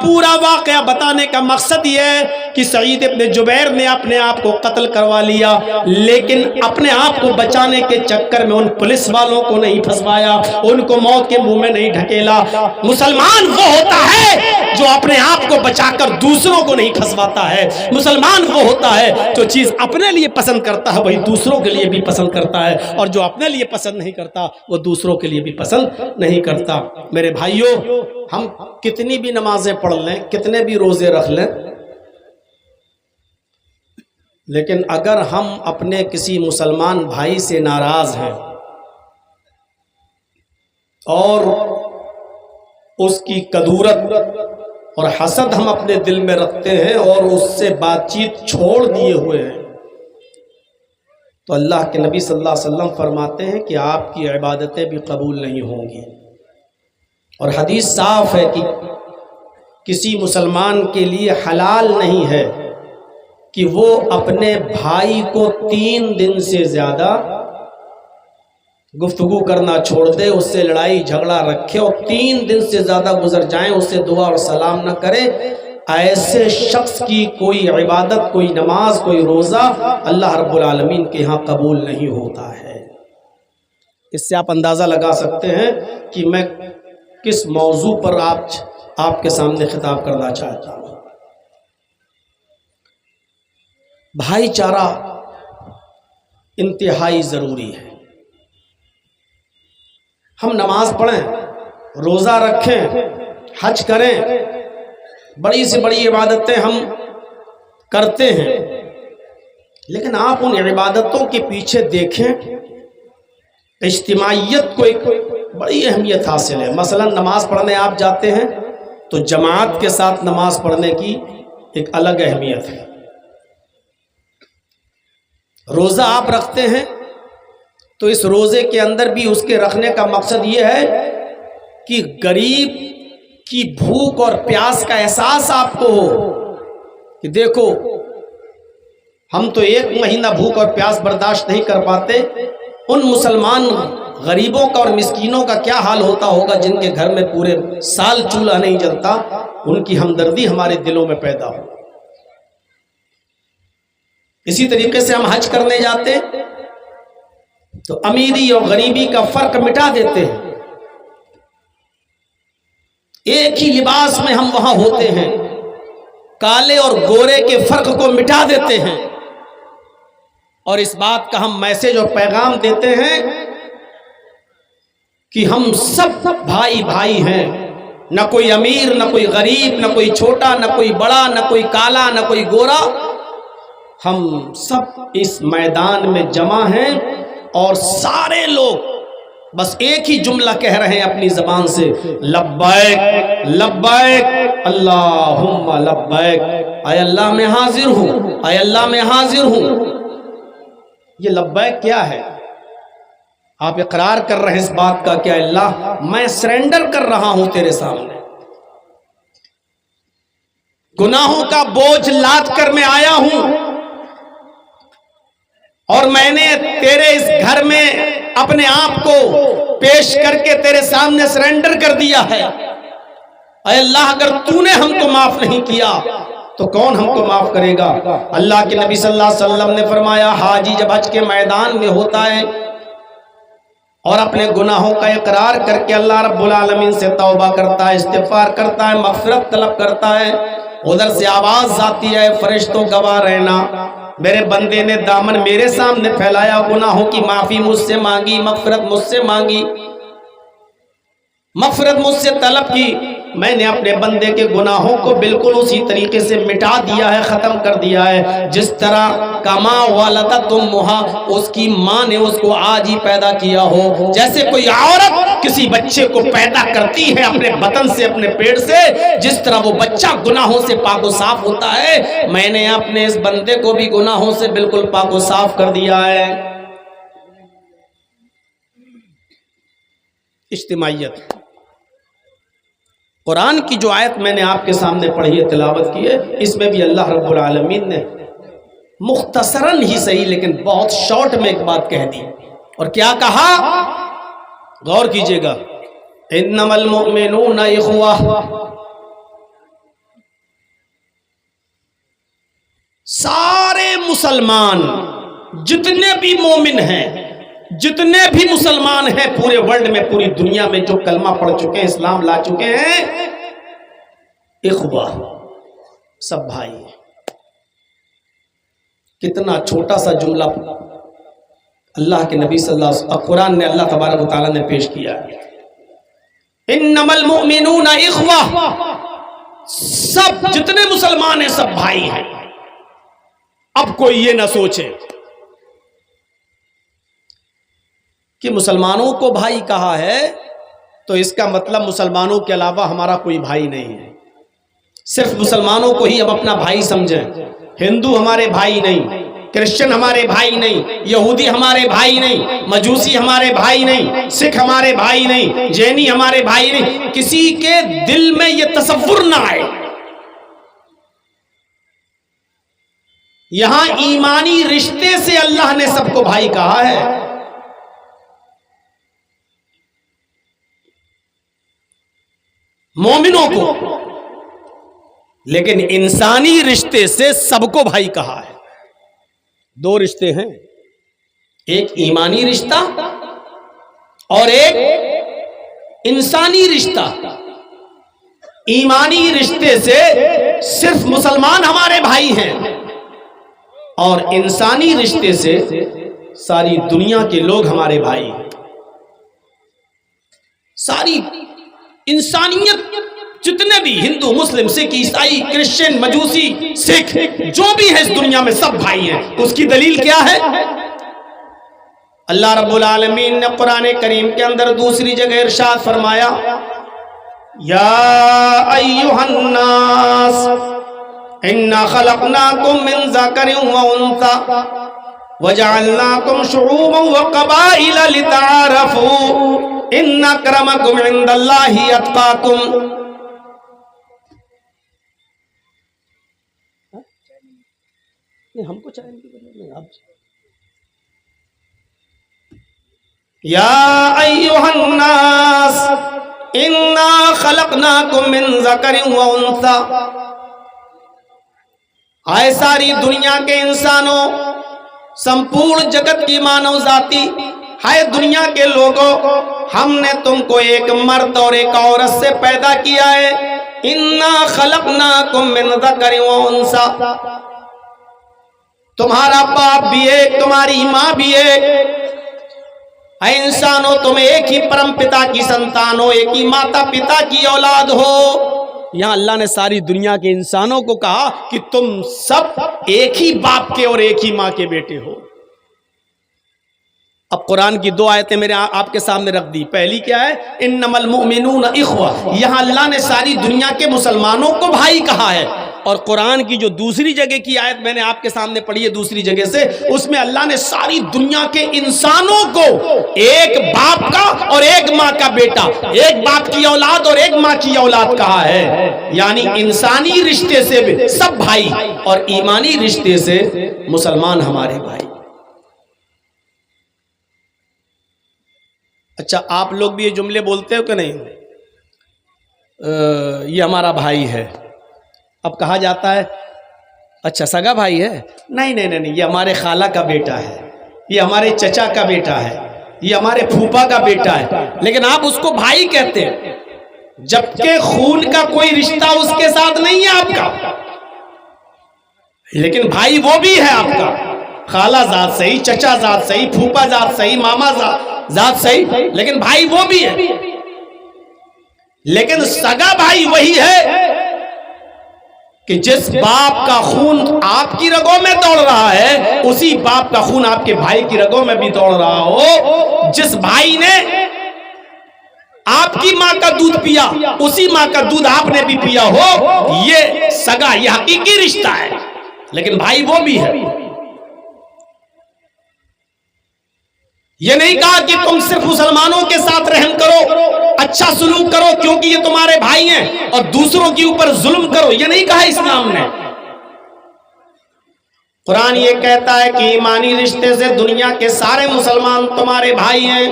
پورا واقعہ بتانے کا مقصد یہ ہے کہ سعید ابن جبیر نے اپنے آپ کو قتل کروا لیا، لیکن اپنے آپ کو بچانے کے چکر میں ان پولیس والوں کو نہیں پھنسوایا، ان کو موت کے منہ میں نہیں ڈھکیلا۔ مسلمان وہ ہوتا ہے جو اپنے آپ کو بچا کر دوسروں کو نہیں پھنسواتا ہے، مسلمان وہ ہوتا ہے جو چیز اپنے لیے پسند کرتا ہے وہی دوسروں کے لیے بھی پسند کرتا ہے، اور جو اپنے لیے پسند نہیں کرتا وہ دوسروں کے لیے بھی پسند نہیں کرتا۔ میرے بھائیوں، ہم کتنی بھی نمازیں پڑھ لیں، کتنے بھی روزے رکھ لیں، لیکن اگر ہم اپنے کسی مسلمان بھائی سے ناراض ہیں اور اس کی کدورت اور حسد ہم اپنے دل میں رکھتے ہیں اور اس سے بات چیت چھوڑ دیے ہوئے ہیں، تو اللہ کے نبی صلی اللہ علیہ وسلم فرماتے ہیں کہ آپ کی عبادتیں بھی قبول نہیں ہوں گی۔ اور حدیث صاف ہے کہ کسی مسلمان کے لیے حلال نہیں ہے کہ وہ اپنے بھائی کو 3 دن سے زیادہ گفتگو کرنا چھوڑ دے، اس سے لڑائی جھگڑا رکھے اور 3 دن سے زیادہ گزر جائیں اس سے دعا اور سلام نہ کرے۔ ایسے شخص کی کوئی عبادت، کوئی نماز، کوئی روزہ اللہ رب العالمین کے ہاں قبول نہیں ہوتا ہے۔ اس سے آپ اندازہ لگا سکتے ہیں کہ میں کس موضوع پر آپ کے سامنے خطاب کرنا چاہتا ہوں۔ بھائی چارہ انتہائی ضروری ہے۔ ہم نماز پڑھیں، روزہ رکھیں، حج کریں، بڑی سے بڑی عبادتیں ہم کرتے ہیں، لیکن آپ ان عبادتوں کے پیچھے دیکھیں اجتماعیت کو ایک بڑی اہمیت حاصل ہے۔ مثلا نماز پڑھنے آپ جاتے ہیں تو جماعت کے ساتھ نماز پڑھنے کی ایک الگ اہمیت ہے۔ روزہ آپ رکھتے ہیں تو اس روزے کے اندر بھی اس کے رکھنے کا مقصد یہ ہے کہ غریب کی بھوک اور پیاس کا احساس آپ کو ہو کہ دیکھو ہم تو 1 مہینہ بھوک اور پیاس برداشت نہیں کر پاتے، ان مسلمان غریبوں کا اور مسکینوں کا کیا حال ہوتا ہوگا جن کے گھر میں پورے سال چولہا نہیں جلتا، ان کی ہمدردی ہمارے دلوں میں پیدا ہو۔ اسی طریقے سے ہم حج کرنے جاتے تو امیری اور غریبی کا فرق مٹا دیتے ہیں، ایک ہی لباس میں ہم وہاں ہوتے ہیں، کالے اور گورے کے فرق کو مٹا دیتے ہیں، اور اس بات کا ہم میسج اور پیغام دیتے ہیں کہ ہم سب بھائی بھائی ہیں، نہ کوئی امیر نہ کوئی غریب، نہ کوئی چھوٹا نہ کوئی بڑا، نہ کوئی کالا نہ کوئی گورا، ہم سب اس میدان میں جمع ہیں، اور سارے لوگ بس ایک ہی جملہ کہہ رہے ہیں اپنی زبان سے، لبیک لبیک اللہم لبیک، اے اللہ میں حاضر ہوں، اے اللہ میں حاضر ہوں۔ یہ لبیک کیا ہے؟ آپ اقرار کر رہے ہیں اس بات کا کہ اللہ میں سرنڈر کر رہا ہوں تیرے سامنے، گناہوں کا بوجھ لاد کر میں آیا ہوں، اور میں نے تیرے اس گھر میں اپنے آپ کو پیش کر کے تیرے سامنے سرنڈر کر دیا ہے۔ اے اللہ اگر تو نے ہم کو معاف نہیں کیا تو کون ہم کو معاف کرے گا؟ اللہ کے نبی صلی اللہ علیہ وسلم نے فرمایا، حاجی جب حج کے میدان میں ہوتا ہے اور اپنے گناہوں کا اقرار کر کے اللہ رب العالمین سے توبہ کرتا ہے، استغفار کرتا ہے، مغفرت طلب کرتا ہے، ادھر سے آواز آتی ہے، فرشتوں گواہ رہنا، میرے بندے نے دامن میرے سامنے پھیلایا، گناہوں کی معافی مجھ سے مانگی، مغفرت مجھ سے مانگی، مغفرت مجھ سے طلب کی، میں نے اپنے بندے کے گناہوں کو بالکل اسی طریقے سے مٹا دیا ہے، ختم کر دیا ہے، جس طرح کما ولدت امھا، اس کی ماں نے اس کو آج ہی پیدا کیا ہو، جیسے کوئی عورت کسی بچے کو پیدا کرتی ہے اپنے بطن سے، اپنے پیٹ سے، جس طرح وہ بچہ گناہوں سے پاک و صاف ہوتا ہے، میں نے اپنے اس بندے کو بھی گناہوں سے بالکل پاک و صاف کر دیا ہے۔ اجتماعیت، قرآن کی جو آیت میں نے آپ کے سامنے پڑھی ہے، تلاوت کی ہے، اس میں بھی اللہ رب العالمین نے مختصراً ہی صحیح لیکن بہت شارٹ میں ایک بات کہہ دی، اور کیا کہا؟ غور کیجئے گا، انما المؤمنون اخوہ، سارے مسلمان جتنے بھی مومن ہیں، جتنے بھی مسلمان ہیں پورے ورلڈ میں، پوری دنیا میں جو کلمہ پڑھ چکے ہیں، اسلام لا چکے ہیں، اخوہ، سب بھائی ہیں۔ کتنا چھوٹا سا جملہ اللہ کے نبی صلی اللہ علیہ وسلم، قرآن نے اللہ تبارک و تعالیٰ نے پیش کیا ہے، انما المؤمنون اخوہ، سب جتنے مسلمان ہیں سب بھائی ہیں۔ اب کوئی یہ نہ سوچے کہ مسلمانوں کو بھائی کہا ہے تو اس کا مطلب مسلمانوں کے علاوہ ہمارا کوئی بھائی نہیں ہے، صرف مسلمانوں کو ہی ہم اپنا بھائی سمجھیں، ہندو ہمارے بھائی نہیں، کرسچن ہمارے بھائی نہیں، یہودی ہمارے بھائی نہیں، مجوسی ہمارے بھائی نہیں، سکھ ہمارے بھائی نہیں، جینی ہمارے بھائی نہیں، کسی کے دل میں یہ تصور نہ آئے۔ یہاں ایمانی رشتے سے اللہ نے سب کو بھائی کہا ہے۔ مومنوں کو، لیکن انسانی رشتے سے سب کو بھائی کہا ہے۔ دو رشتے ہیں، ایک ایمانی رشتہ اور ایک انسانی رشتہ۔ ایمانی رشتے سے صرف مسلمان ہمارے بھائی ہیں، اور انسانی رشتے سے ساری دنیا کے لوگ ہمارے بھائی ہیں۔ ساری انسانیت جتنے بھی ہندو، مسلم، سکھ، عیسائی، کرسچن، مجوسی، سکھ جو بھی ہے اس دنیا میں سب بھائی ہیں۔ اس کی دلیل کیا ہے؟ اللہ رب العالمین نے قرآن کریم کے اندر دوسری جگہ ارشاد فرمایا، یا ایھا الناس انا خلقناکم من ذکر و انثی وجعلناکم شعوبا وقبائل لتعارفوا ان اکرمکم عند اللہ اتقاکم۔ ہم کو چاہیے یا ایھا الناس انا خلقناکم من ذکر و انثی، آئے ساری دنیا کے انسانوں، سمپورن جگت کی مانو ذاتی، ہائے دنیا کے لوگوں، ہم نے تم کو ایک مرد اور ایک عورت سے پیدا کیا ہے۔ انا خلقناکم من ذکر و انثی، تمہارا باپ بھی ایک، تمہاری ماں بھی ایک، اے انسانوں تم ایک ہی پرم پتا کی سنتان ہو، ایک ہی ماتا پتا کی اولاد ہو۔ یہاں اللہ نے ساری دنیا کے انسانوں کو کہا کہ تم سب ایک ہی باپ کے اور ایک ہی ماں کے بیٹے ہو۔ اب قرآن کی دو آیتیں میرے آپ کے سامنے رکھ دی۔ پہلی کیا ہے؟ انما المؤمنون اخوہ، یہاں اللہ نے ساری دنیا کے مسلمانوں کو بھائی کہا ہے۔ اور قرآن کی جو دوسری جگہ کی آیت میں نے آپ کے سامنے پڑھی ہے دوسری جگہ سے، اس میں اللہ نے ساری دنیا کے انسانوں کو ایک باپ کا اور ایک ماں کا بیٹا، ایک باپ کی اولاد اور ایک ماں کی اولاد کہا ہے۔ یعنی انسانی رشتے سے بھی سب بھائی اور ایمانی رشتے سے مسلمان ہمارے بھائی۔ اچھا آپ لوگ بھی یہ جملے بولتے ہو کہ نہیں؟ یہ ہمارا بھائی ہے۔ اب کہا جاتا ہے اچھا سگا بھائی ہے؟ نہیں نہیں نہیں، یہ ہمارے خالہ کا بیٹا ہے، یہ ہمارے چچا کا بیٹا ہے، یہ ہمارے پھوپھا کا بیٹا ہے، لیکن آپ اس کو بھائی کہتے ہیں جبکہ خون کا کوئی رشتہ اس کے ساتھ نہیں ہے آپ کا، لیکن بھائی وہ بھی ہے آپ کا۔ خالہ ذات صحیح، چچا ذات صحیح، پھوپھا ذات صحیح، ماما ذات صحیح، لیکن بھائی وہ بھی ہے۔ لیکن سگا بھائی وہی ہے کہ جس باپ کا خون آپ کی رگوں میں دوڑ رہا ہے اسی باپ کا خون آپ کے بھائی کی رگوں میں بھی دوڑ رہا ہو۔ جس بھائی نے آپ کی ماں کا دودھ پیا اسی ماں کا دودھ آپ نے بھی پیا ہو، یہ سگا، یہ حقیقی رشتہ ہے، لیکن بھائی وہ بھی ہے۔ یہ نہیں کہا کہ تم صرف مسلمانوں کے ساتھ رحم کرو، اچھا سلوک کرو کیونکہ یہ تمہارے بھائی ہیں، اور دوسروں کے اوپر ظلم کرو، یہ نہیں کہا اسلام نے۔ قرآن یہ کہتا ہے کہ ایمانی رشتے سے دنیا کے سارے مسلمان تمہارے بھائی ہیں،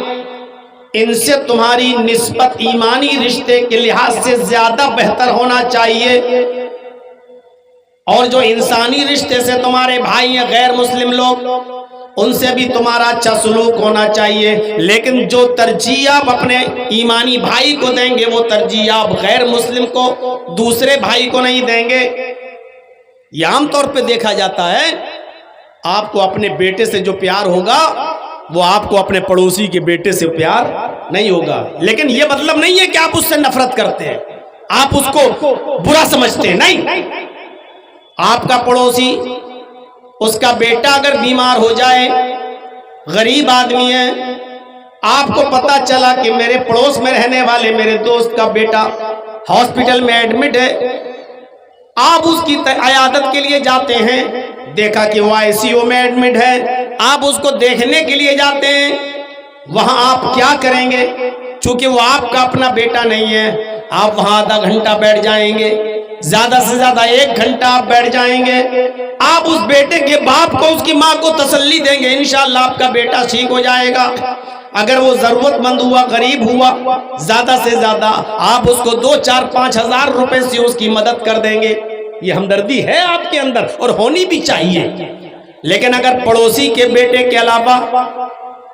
ان سے تمہاری نسبت ایمانی رشتے کے لحاظ سے زیادہ بہتر ہونا چاہیے، اور جو انسانی رشتے سے تمہارے بھائی ہیں غیر مسلم لوگ، ان سے بھی تمہارا اچھا سلوک ہونا چاہیے، لیکن جو ترجیح آپ اپنے ایمانی بھائی کو دیں گے وہ ترجیح آپ غیر مسلم کو، دوسرے بھائی کو نہیں دیں گے۔ یہ عام طور پہ دیکھا جاتا ہے، آپ کو اپنے بیٹے سے جو پیار ہوگا وہ آپ کو اپنے پڑوسی کے بیٹے سے پیار نہیں ہوگا، لیکن یہ مطلب نہیں ہے کہ آپ اس سے نفرت کرتے ہیں، آپ اس کو برا سمجھتے ہیں، نہیں۔ آپ کا پڑوسی، اس کا بیٹا اگر بیمار ہو جائے، غریب آدمی ہے، آپ کو پتا چلا کہ میرے پڑوس میں رہنے والے میرے دوست کا بیٹا ہاسپٹل میں ایڈمٹ ہے، آپ اس کی عیادت کے لیے جاتے ہیں، دیکھا کہ وہ آئی سی یو میں ایڈمٹ ہے، آپ اس کو دیکھنے کے لیے جاتے ہیں، وہاں آپ کیا کریں گے؟ چونکہ وہ آپ کا اپنا بیٹا نہیں ہے، آپ وہاں آدھا گھنٹہ بیٹھ جائیں گے، زیادہ سے زیادہ 1 گھنٹہ آپ بیٹھ جائیں گے، آپ اس بیٹے کے باپ کو، اس کی ماں کو تسلی دیں گے انشاءاللہ آپ کا بیٹا ٹھیک ہو جائے گا۔ اگر وہ ضرورت مند ہوا، غریب ہوا، زیادہ سے زیادہ آپ اس کو 2، 4، 5 ہزار روپے سے اس کی مدد کر دیں گے۔ یہ ہمدردی ہے آپ کے اندر اور ہونی بھی چاہیے۔ لیکن اگر پڑوسی کے بیٹے کے علاوہ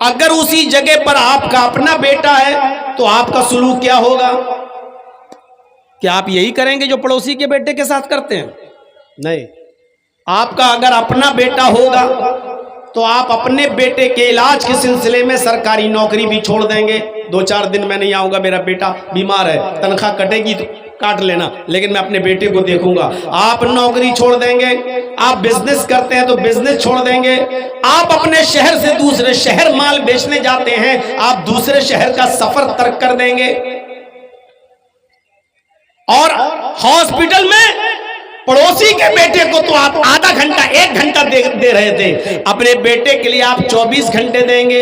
اگر اسی جگہ پر آپ کا اپنا بیٹا ہے تو آپ کا سلوک کیا ہوگا؟ کیا آپ یہی کریں گے جو پڑوسی کے بیٹے کے ساتھ کرتے ہیں؟ نہیں۔ آپ کا اگر اپنا بیٹا ہوگا تو آپ اپنے بیٹے کے علاج کے سلسلے میں سرکاری نوکری بھی چھوڑ دیں گے۔ 2-4 دن میں نہیں آؤں گا، میرا بیٹا بیمار ہے، تنخواہ کٹے گی تو کاٹ لینا، لیکن میں اپنے بیٹے کو دیکھوں گا۔ آپ نوکری چھوڑ دیں گے، آپ بزنس کرتے ہیں تو بزنس چھوڑ دیں گے، آپ اپنے شہر سے دوسرے شہر مال بیچنے جاتے ہیں، آپ دوسرے شہر کا سفر ترک کر دیں گے۔ اور ہاسپٹل میں پڑوسی کے بیٹے کو تو آپ آدھا گھنٹہ 1 گھنٹہ دے رہے تھے، اپنے بیٹے کے لیے آپ 24 گھنٹے دیں گے۔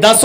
10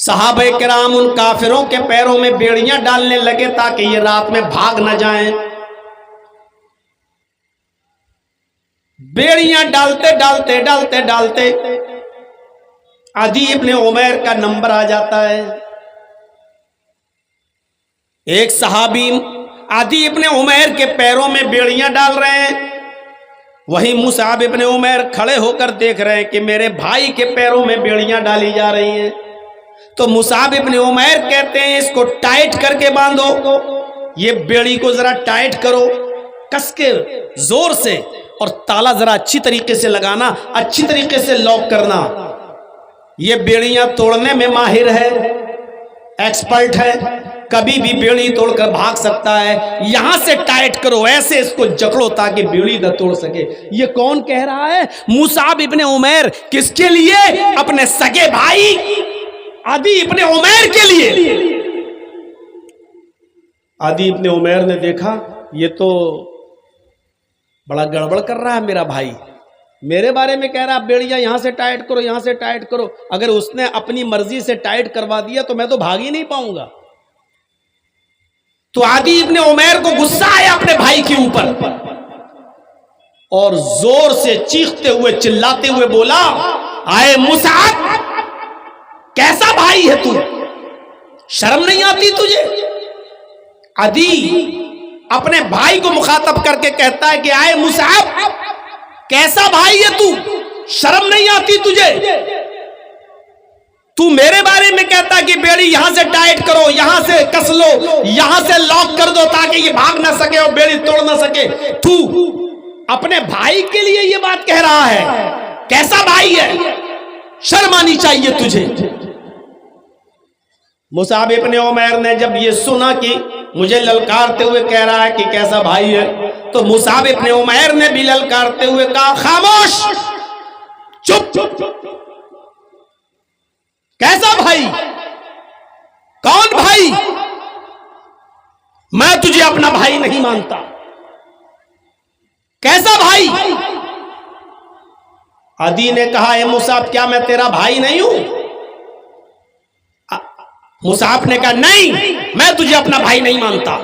صحابہ کرام ان کافروں کے پیروں میں بیڑیاں ڈالنے لگے تاکہ یہ رات میں بھاگ نہ جائیں. بیڑیاں ڈالتے ڈالتے ڈالتے ڈالتے عدی ابن عمیر کا نمبر آ جاتا ہے. ایک صحابی عدی ابن عمیر کے پیروں میں بیڑیاں ڈال رہے ہیں. وہیں مصعب ابن عمیر کھڑے ہو کر دیکھ رہے ہیں کہ میرے بھائی کے پیروں میں بیڑیاں ڈالی جا رہی ہیں. تو مصعب ابن عمیر کہتے ہیں اس کو ٹائٹ کر کے باندھو, یہ بیڑی کو ذرا ٹائٹ کرو, کس کے زور سے, اور تالا ذرا اچھی طریقے سے لگانا, اچھی طریقے سے لاک کرنا. یہ بیڑیاں توڑنے میں ماہر ہے, ایکسپرٹ ہے, کبھی بھی بیڑی توڑ کر بھاگ سکتا ہے. یہاں سے ٹائٹ کرو, ایسے اس کو جکڑو تاکہ بیڑی نہ توڑ سکے. یہ کون کہہ رہا ہے؟ مصعب ابن عمیر. کس کے لیے؟ اپنے سگے بھائی عدی ابن عمیر کے لیے. عدی ابن عمیر نے دیکھا یہ تو بڑا گڑبڑ کر رہا ہے میرا بھائی, میرے بارے میں کہہ رہا ہے بیڑیاں یہاں سے ٹائٹ کرو, یہاں سے ٹائٹ کرو. اگر اس نے اپنی مرضی سے ٹائٹ کروا دیا تو میں تو بھاگ ہی نہیں پاؤں گا. تو عدی ابن عمیر کو غصہ آیا اپنے بھائی کے اوپر اور زور سے چیختے ہوئے چلاتے ہوئے بولا, آئے مصعب, کیسا بھائی ہے تو, شرم نہیں آتی تجھے؟ عدی اپنے بھائی کو مخاطب کر کے کہتا ہے کہ آئے مصعب, کیسا بھائی ہے تو, شرم نہیں آتی تجھے؟ تو میرے بارے میں کہتا کہ بیڑی یہاں سے ٹائٹ کرو, یہاں سے کس لو, یہاں سے لاک کر دو تاکہ یہ بھاگ نہ سکے اور بیڑی توڑ نہ سکے. تو اپنے بھائی کے لیے یہ بات کہہ رہا ہے, کیسا بھائی ہے, شرم آنی چاہیے تجھے. مصعب ابن عمیر نے جب یہ سنا کہ مجھے للکارتے ہوئے کہہ رہا ہے کہ کیسا بھائی ہے, تو مصعب ابن عمیر نے بھی للکارتے ہوئے کہا, خاموش, چپ, کیسا بھائی, کون بھائی, میں تجھے اپنا بھائی نہیں مانتا. کیسا بھائی؟ عدی نے کہا, اے مصعب, کیا میں تیرا بھائی نہیں ہوں؟ مصعب نے کہا, نہیں, میں تجھے اپنا بھائی نہیں مانتا.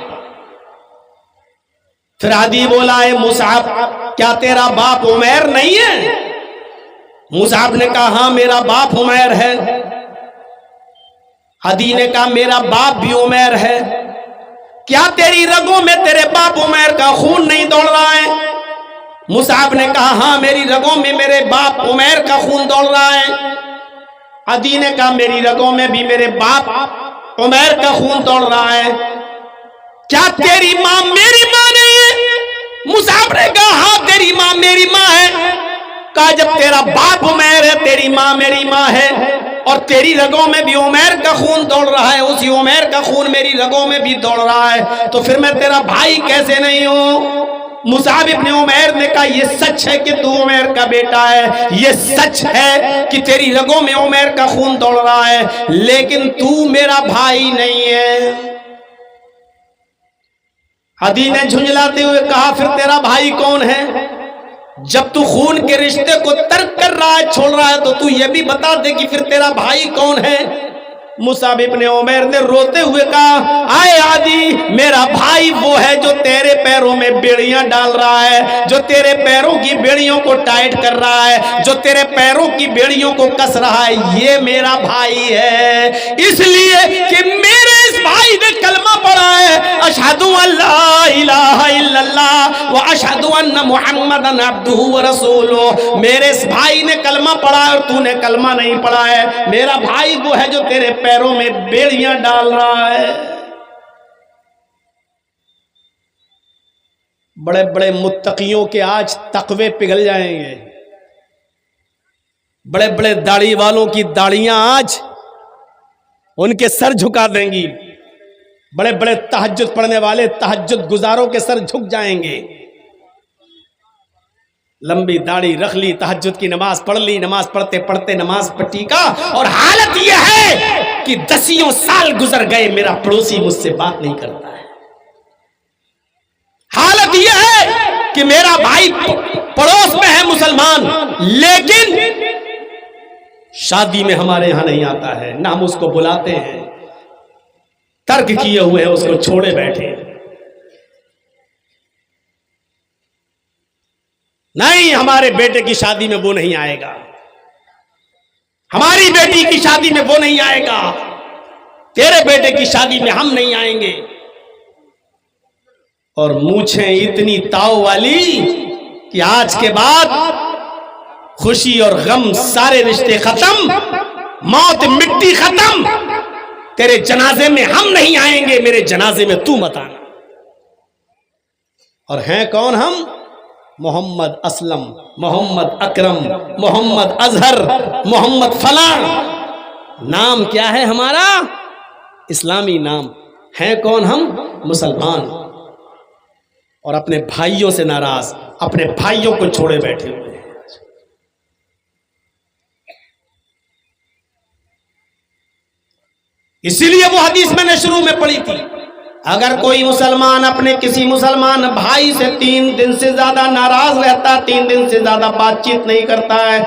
پھر عدی بولا, اے مصعب, کیا تیرا باپ عمیر نہیں ہے؟ مصعب نے کہا, ہاں میرا باپ عمیر ہے. عدی نے کہا, میرا باپ بھی عمیر ہے. کیا تیری رگوں میں تیرے باپ عمیر کا خون نہیں دوڑ رہا ہے؟ مصعب نے کہا, ہاں میری رگوں میں میرے باپ عمیر کا خون دوڑ رہا ہے. عدی نے کہا, میری رگوں میں بھی میرے باپ عمیر کا خون دوڑ رہا ہے. کیا تیری ماں میری ماں نہیں ہے؟ مصعب نے کہا, ہاں تیری ماں میری ماں ہے. کہا, جب تیرا باپ عمیر ہے, تیری ماں میری ماں ہے, اور تیری رگوں میں بھی عمیر کا خون دوڑ رہا ہے, اسی عمیر کا خون میری رگوں میں بھی دوڑ رہا ہے, تو پھر میں تیرا بھائی کیسے نہیں ہوں؟ مصعب ابن عمیر نے کہا, یہ سچ ہے کہ تو عمیر کا بیٹا ہے, یہ سچ ہے کہ تیری رگوں میں عمیر کا خون دوڑ رہا ہے, لیکن تو میرا بھائی نہیں ہے. عدی نے جھنجلاتے ہوئے کہا, پھر تیرا بھائی کون ہے؟ جب تو خون کے رشتے کو ترک کر رہا ہے, چھوڑ رہا ہے, تو یہ بھی بتا دے کہ پھر تیرا بھائی کون ہے. مصعب ابن عمیر نے روتے ہوئے کہا, آئے عدی, میرا بھائی وہ ہے جو تیرے پیروں میں بیڑیاں ڈال رہا ہے, جو تیرے پیروں کی بیڑیوں کو ٹائٹ کر رہا ہے, جو تیرے پیروں کی بیڑیوں کو کس رہا ہے, یہ میرا بھائی ہے. اس لیے کہ میرے اس بھائی نے کلمہ پڑھا ہے, اشہد ان لا الہ الا اللہ و اشہد ان محمدا عبدہ و رسولہ. میرے اس بھائی نے کلمہ پڑھا ہے اور تو نے کلمہ نہیں پڑھا ہے. میرا بھائی وہ ہے جو تیرے پیروں میں بیڑیاں ڈال رہا ہے. بڑے بڑے متقیوں کے آج تقوے پگھل جائیں گے, بڑے بڑے داڑھی والوں کی داڑیاں آج ان کے سر جھکا دیں گی, بڑے بڑے تہجد پڑھنے والے تہجد گزاروں کے سر جھک جائیں گے. لمبی داڑھی رکھ لی, تہجد کی نماز پڑھ لی, نماز پڑھتے پڑھتے نماز پٹی کا, اور حالت یہ ہے کہ 10 سال گزر گئے, میرا پڑوسی مجھ سے بات نہیں کرتا ہے. حالت یہ ہے کہ میرا بھائی پڑوس میں ہے مسلمان, لیکن شادی میں ہمارے یہاں نہیں آتا ہے، نہ ہم اس کو بلاتے ہیں، ترک کیے ہوئے ہیں، اس کو چھوڑے بیٹھے۔ نہیں، ہمارے بیٹے کی شادی میں وہ نہیں آئے گا، ہماری بیٹی کی شادی میں وہ نہیں آئے گا، تیرے بیٹے کی شادی میں ہم نہیں آئیں گے۔ اور مونچھیں اتنی تاؤ والی کہ آج کے بعد خوشی اور غم سارے رشتے ختم، موت مٹی ختم، تیرے جنازے میں ہم نہیں آئیں گے، میرے جنازے میں تو مت آنا۔ اور ہیں کون ہم؟ محمد اسلم، محمد اکرم، محمد اظہر، محمد فلاں، نام کیا ہے ہمارا؟ اسلامی نام۔ ہیں کون ہم؟ مسلمان۔ اور اپنے بھائیوں سے ناراض، اپنے بھائیوں کو چھوڑے بیٹھے ہوئے ہیں۔ اسی لیے وہ حدیث میں نے شروع میں پڑھی تھی، اگر کوئی مسلمان اپنے کسی مسلمان بھائی سے 3 دن سے زیادہ ناراض رہتا ہے، 3 دن سے زیادہ بات چیت نہیں کرتا ہے،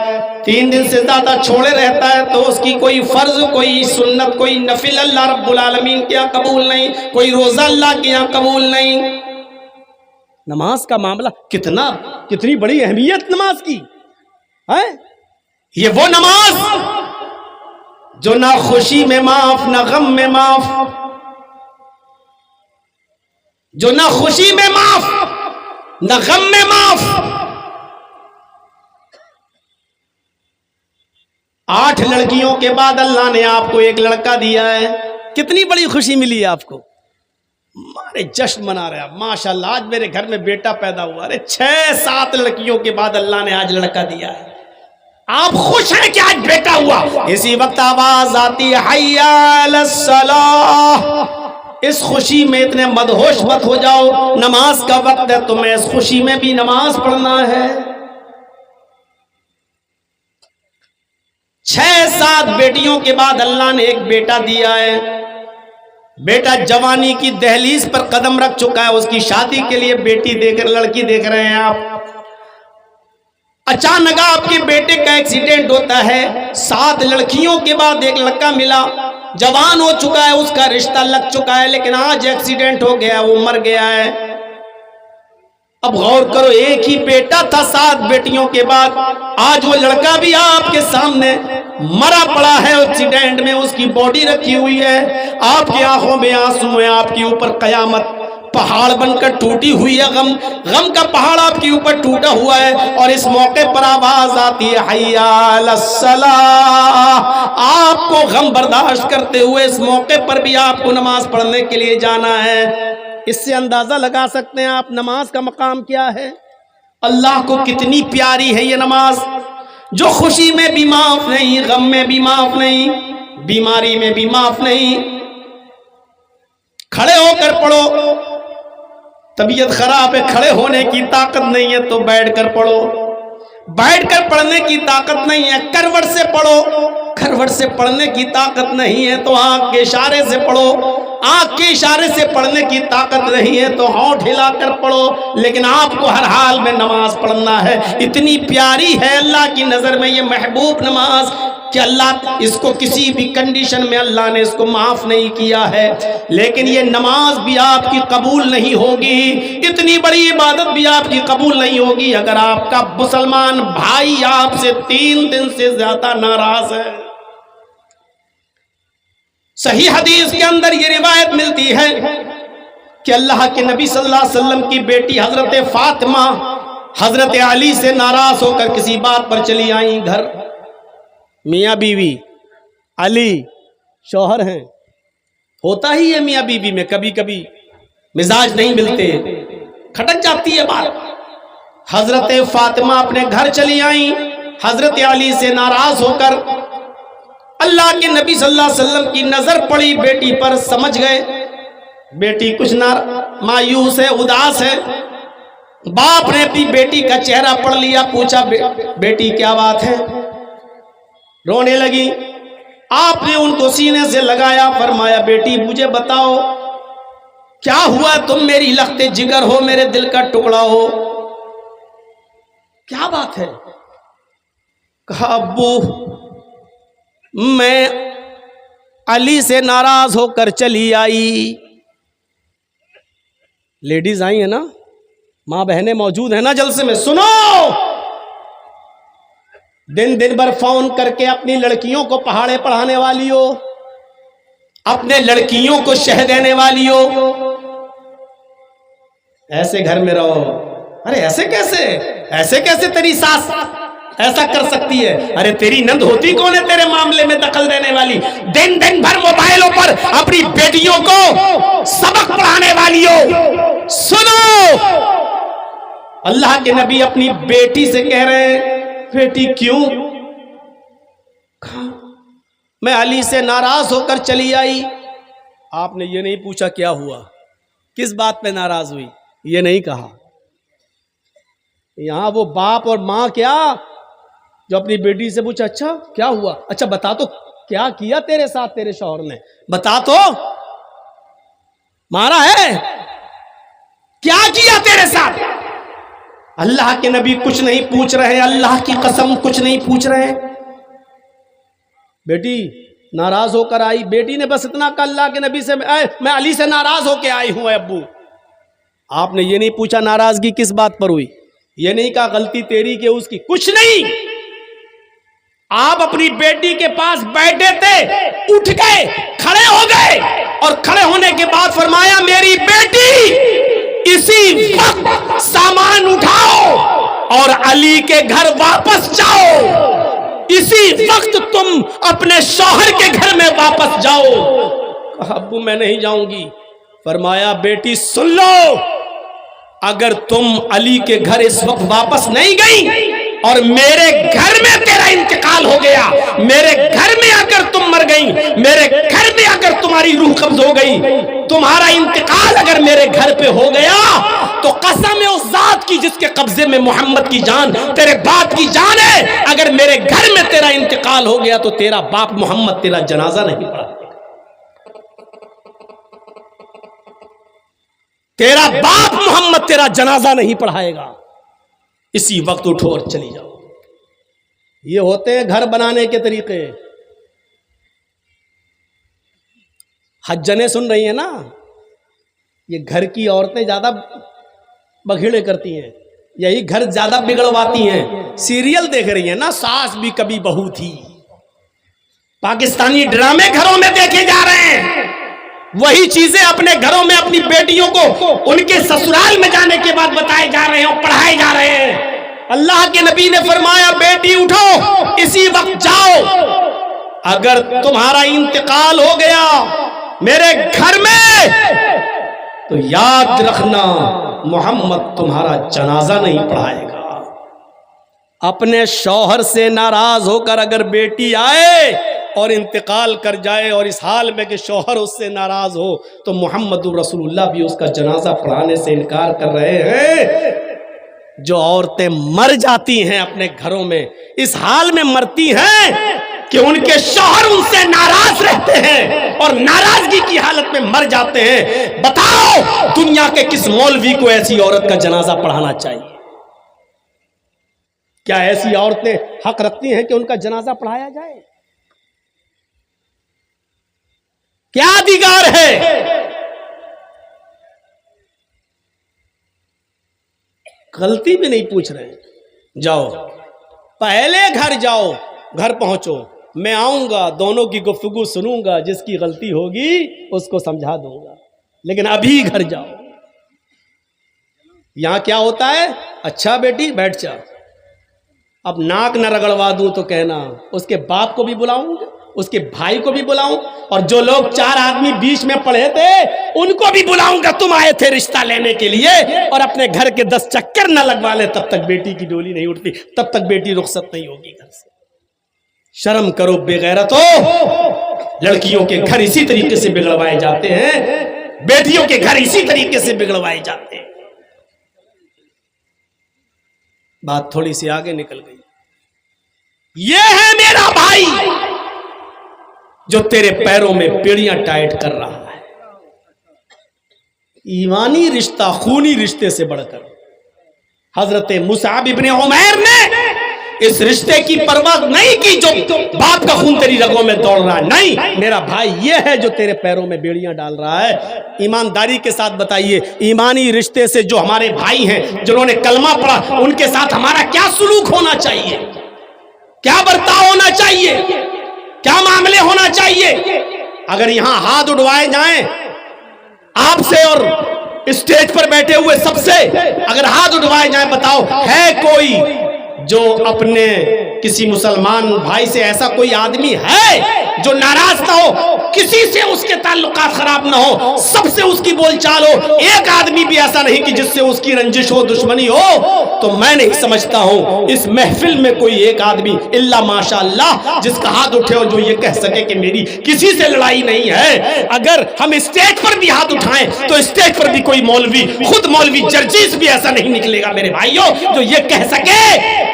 3 دن سے زیادہ چھوڑے رہتا ہے، تو اس کی کوئی فرض، کوئی سنت، کوئی نفل اللہ رب العالمین کے یہاں قبول نہیں، کوئی روزہ اللہ کے یہاں قبول نہیں۔ نماز کا معاملہ کتنی بڑی اہمیت نماز کی ہے۔ یہ وہ نماز جو نہ خوشی میں معاف، نہ غم میں معاف، جو نہ خوشی میں معاف، نہ غم میں معاف۔ 8 لڑکیوں کے بعد اللہ نے آپ کو ایک لڑکا دیا ہے، کتنی بڑی خوشی ملی ہے آپ کو، مارے جشن منا رہے ہیں ماشاءاللہ، آج میرے گھر میں بیٹا پیدا ہوا۔ ارے 6-7 لڑکیوں کے بعد اللہ نے آج لڑکا دیا ہے، آپ خوش ہیں کہ آج بیٹا ہوا۔ اسی وقت آواز آتی ہے حی علی الصلاۃ، اس خوشی میں اتنے مدہوش مت ہو جاؤ، نماز کا وقت ہے، تمہیں اس خوشی میں بھی نماز پڑھنا ہے۔ 6-7 بیٹیوں کے بعد اللہ نے ایک بیٹا دیا ہے، بیٹا جوانی کی دہلیز پر قدم رکھ چکا ہے، اس کی شادی کے لیے بیٹی دیکھ لڑکی دیکھ رہے ہیں آپ، اچانک آپ کے بیٹے کا ایکسیڈنٹ ہوتا ہے، 7 لڑکیوں کے بعد ایک لڑکا ملا، جوان ہو چکا ہے، اس کا رشتہ لگ چکا ہے، لیکن آج ایکسیڈنٹ ہو گیا، وہ مر گیا ہے۔ اب غور کرو، ایک ہی بیٹا تھا 7 بیٹیوں کے بعد، آج وہ لڑکا بھی آپ کے سامنے مرا پڑا ہے ایکسیڈنٹ میں، اس کی باڈی رکھی ہوئی ہے، آپ کی آنکھوں میں آنسو ہیں، آپ کے اوپر قیامت پہاڑ بن کر ٹوٹی ہوئی ہے، غم کا پہاڑ آپ کے اوپر ٹوٹا ہوا ہے، اور اس موقع پر آواز آتی ہے حی علی الصلاۃ، آپ کو غم برداشت کرتے ہوئے اس موقع پر بھی آپ کو نماز پڑھنے کے لیے جانا ہے۔ اس سے اندازہ لگا سکتے ہیں آپ نماز کا مقام کیا ہے، اللہ کو کتنی پیاری ہے یہ نماز، جو خوشی میں بھی معاف نہیں، غم میں بھی معاف نہیں، بیماری میں بھی معاف نہیں۔ کھڑے ہو کر پڑھو، طبیعت خراب ہے، کھڑے ہونے کی طاقت نہیں ہے تو بیٹھ کر پڑھو، بیٹھ کر پڑھنے کی طاقت نہیں ہے کروٹ سے پڑھو، کروٹ سے پڑھنے کی طاقت نہیں ہے تو آنکھ کے اشارے سے پڑھو، آنکھ کے اشارے سے پڑھنے کی طاقت نہیں ہے تو ہونٹ ہلا کر پڑھو، لیکن آپ کو ہر حال میں نماز پڑھنا ہے۔ اتنی پیاری ہے اللہ کی نظر میں یہ محبوب نماز کہ اللہ اس کو کسی بھی کنڈیشن میں اللہ نے اس کو معاف نہیں کیا ہے، لیکن یہ نماز بھی آپ کی قبول نہیں ہوگی، اتنی بڑی عبادت بھی آپ کی قبول نہیں ہوگی اگر آپ کا مسلمان بھائی آپ سے 3 دن سے زیادہ ناراض ہے۔ صحیح حدیث کے اندر یہ روایت ملتی ہے کہ اللہ کے نبی صلی اللہ علیہ وسلم کی بیٹی حضرت فاطمہ حضرت علی سے ناراض ہو کر کسی بات پر چلی آئیں گھر، میاں بیوی علی شوہر ہیں، ہوتا ہی ہے میاں بیوی میں کبھی کبھی مزاج نہیں ملتے، کھٹک جاتی ہے بات۔ حضرت فاطمہ اپنے گھر چلی آئیں حضرت علی سے ناراض ہو کر، اللہ کے نبی صلی اللہ علیہ وسلم کی نظر پڑی بیٹی پر، سمجھ گئے بیٹی کچھ مایوس ہے، اداس ہے۔ باپ نے اپنی بیٹی کا چہرہ پڑھ لیا، پوچھا بیٹی کیا بات ہے؟ رونے لگی، آپ نے ان کو سینے سے لگایا، فرمایا بیٹی مجھے بتاؤ کیا ہوا، تم میری لخت جگر ہو، میرے دل کا ٹکڑا ہو، کیا بات ہے؟ کہا ابو میں علی سے ناراض ہو کر چلی آئی. لیڈیز آئی ہیں نا, ماں بہنیں موجود ہیں نا جلسے میں, سنو. دن بھر فون کر کے اپنی لڑکیوں کو پہاڑے پڑھانے والی ہو, اپنے لڑکیوں کو شہ دینے والی ہو, ایسے گھر میں رہو. ارے ایسے کیسے تیری ساس ایسا کر سکتی ہے؟ ارے تیری نند ہوتی کون ہے تیرے معاملے میں دخل دینے والی؟ دن بھر موبائلوں پر اپنی بیٹیوں کو سبق پڑھانے والی ہو. سنو, اللہ کے نبی اپنی بیٹی سے کہہ رہے ہیں, بیٹی کیوں؟ میں علی سے ناراض ہو کر چلی آئی. آپ نے یہ نہیں پوچھا کیا ہوا, کس بات پہ ناراض ہوئی, یہ نہیں کہا. یہاں وہ باپ اور ماں کیا جو اپنی بیٹی سے پوچھا اچھا کیا ہوا, اچھا بتا تو کیا کیا تیرے ساتھ تیرے شوہر نے, بتا تو, مارا ہے, کیا کیا تیرے ساتھ؟ اللہ کے نبی کچھ نہیں پوچھ رہے, اللہ کی قسم کچھ نہیں پوچھ رہے. بیٹی ناراض ہو کر آئی, بیٹی نے بس اتنا کہا اللہ کے نبی سے میں علی سے ناراض ہو کے آئی ہوں ابو. آپ نے یہ نہیں پوچھا ناراضگی کس بات پر ہوئی, یہ نہیں کہا غلطی تیری کہ اس کی, کچھ نہیں. آپ اپنی بیٹی کے پاس بیٹھے تھے, اٹھ گئے, کھڑے ہو گئے, اور کھڑے ہونے کے بعد فرمایا میری بیٹی اسی وقت سامان اٹھاؤ اور علی کے گھر واپس جاؤ, اسی وقت تم اپنے شوہر کے گھر میں واپس جاؤ. ابو میں نہیں جاؤں گی. فرمایا بیٹی سن لو, اگر تم علی کے گھر اس وقت واپس نہیں گئی اور میرے گھر میں تیرا انتقال ہو گیا, میرے گھر میں اگر تم مر گئی, میرے گھر میں اگر تمہاری روح قبض ہو گئی, تمہارا انتقال اگر میرے گھر پہ ہو گیا, تو قسم ہے اس ذات کی جس کے قبضے میں محمد کی جان, تیرے باپ کی جان ہے, اگر میرے گھر میں تیرا انتقال ہو گیا تو تیرا باپ محمد تیرا جنازہ نہیں پڑھا, تیرا باپ محمد تیرا جنازہ نہیں پڑھائے گا. اسی وقت اٹھو اور چلی جاؤ. یہ ہوتے ہیں گھر بنانے کے طریقے. حجنے سن رہی ہیں نا, یہ گھر کی عورتیں زیادہ بگھیڑے کرتی ہیں, یہی گھر زیادہ بگڑواتی ہیں. سیریل دیکھ رہی ہیں نا, ساس بھی کبھی بہو تھی, پاکستانی ڈرامے گھروں میں دیکھے جا رہے ہیں. وہی چیزیں اپنے گھروں میں اپنی بیٹیوں کو ان کے سسرال میں جانے کے بعد بتائے جا رہے ہیں اور پڑھائے جا رہے ہیں. اللہ کے نبی نے فرمایا بیٹی اٹھو, اسی وقت جاؤ, اگر تمہارا انتقال ہو گیا میرے گھر میں تو یاد رکھنا محمد تمہارا جنازہ نہیں پڑھائے گا. اپنے شوہر سے ناراض ہو کر اگر بیٹی آئے اور انتقال کر جائے اور اس حال میں کہ شوہر اس سے ناراض ہو, تو محمد رسول اللہ بھی اس کا جنازہ پڑھانے سے انکار کر رہے ہیں. جو عورتیں مر جاتی ہیں اپنے گھروں میں, اس حال میں مرتی ہیں کہ ان کے شوہر ان سے ناراض رہتے ہیں اور ناراضگی کی حالت میں مر جاتے ہیں. بتاؤ دنیا کے کس مولوی کو ایسی عورت کا جنازہ پڑھانا چاہیے؟ کیا ایسی عورتیں حق رکھتی ہیں کہ ان کا جنازہ پڑھایا جائے؟ کیا ادھیکار ہے؟ غلطی بھی نہیں پوچھ رہے. جاؤ پہلے گھر جاؤ, گھر پہنچو, میں آؤں گا, دونوں کی گفتگو سنوں گا, جس کی غلطی ہوگی اس کو سمجھا دوں گا, لیکن ابھی گھر جاؤ. یہاں کیا ہوتا ہے, اچھا بیٹی بیٹھ جا, اب ناک نہ رگڑوا دوں تو کہنا, اس کے باپ کو بھی بلاؤں گا, اس کے بھائی کو بھی بلاؤں, اور جو لوگ 4 آدمی بیچ میں پڑے تھے ان کو بھی بلاؤں گا. تم آئے تھے رشتہ لینے کے لیے, اور اپنے گھر کے 10 چکر نہ لگوا لے تب تک بیٹی کی ڈولی نہیں اٹھتی, تب تک بیٹی رخصت نہیں ہوگی گھر سے. شرم کرو بے غیرتو. لڑکیوں کے گھر اسی طریقے سے بگڑوائے جاتے ہیں, بیٹیوں کے گھر اسی طریقے سے بگڑوائے جاتے ہیں. بات تھوڑی سی آگے نکل گئی. یہ ہے میرا بھائی جو تیرے پیروں میں بیڑیاں ٹائٹ کر رہا ہے. ایمانی رشتہ خونی رشتے سے بڑھ کر حضرت مصعب ابن عمیر نے اس رشتے کی پرواہ نہیں کی جو باپ کا خون تیری رگوں میں دوڑ رہا ہے. نہیں، میرا بھائی یہ ہے جو تیرے پیروں میں بیڑیاں ڈال رہا ہے. ایمانداری کے ساتھ بتائیے، ایمانی رشتے سے جو ہمارے بھائی ہیں جنہوں نے کلمہ پڑھا، ان کے ساتھ ہمارا کیا سلوک ہونا چاہیے، کیا برتاؤ ہونا چاہیے، کیا معاملے ہونا چاہیے؟ اگر یہاں ہاتھ اٹھوائے جائیں آپ سے اور اسٹیج پر بیٹھے ہوئے سب سے اگر ہاتھ اٹھوائے جائیں، بتاؤ ہے کوئی جو اپنے کسی مسلمان بھائی سے ایسا کوئی آدمی ہے جو ناراض نہ ہو، کسی سے اس کے تعلقات خراب نہ ہو، سب سے اس کی بول چال ہو، ایک آدمی بھی ایسا نہیں کہ جس سے اس کی رنجش ہو، دشمنی ہو؟ تو میں نہیں سمجھتا ہوں اس محفل میں کوئی ایک آدمی الا ماشاءاللہ جس کا ہاتھ اٹھے اور جو یہ کہہ سکے کہ میری کسی سے لڑائی نہیں ہے. اگر ہم اسٹیج پر بھی ہاتھ اٹھائیں تو اسٹیج پر بھی کوئی مولوی، خود مولوی جرجیز بھی ایسا نہیں نکلے گا میرے بھائیوں جو یہ کہہ سکے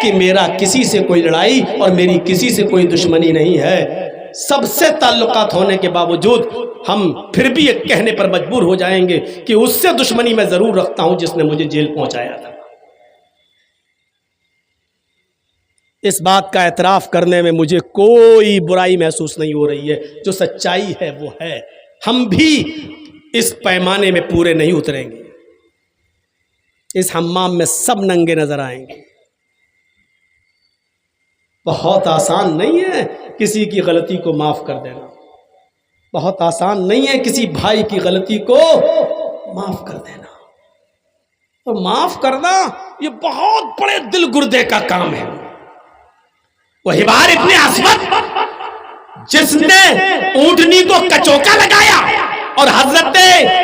کہ میرا کسی سے کوئی لڑائی اور میری کسی سے کوئی دشمنی نہیں ہے. سب سے تعلقات ہونے کے باوجود ہم پھر بھی ایک کہنے پر مجبور ہو جائیں گے کہ اس سے دشمنی میں ضرور رکھتا ہوں جس نے مجھے جیل پہنچایا تھا. اس بات کا اعتراف کرنے میں مجھے کوئی برائی محسوس نہیں ہو رہی ہے. جو سچائی ہے وہ ہے. ہم بھی اس پیمانے میں پورے نہیں اتریں گے. اس حمام میں سب ننگے نظر آئیں گے. بہت آسان نہیں ہے کسی کی غلطی کو معاف کر دینا. بہت آسان نہیں ہے کسی بھائی کی غلطی کو معاف کر دینا. اور معاف کرنا یہ بہت بڑے دل گردے کا کام ہے. وہ حبار ابن اسود جس نے اونٹنی کو کچوکا لگایا اور حضرت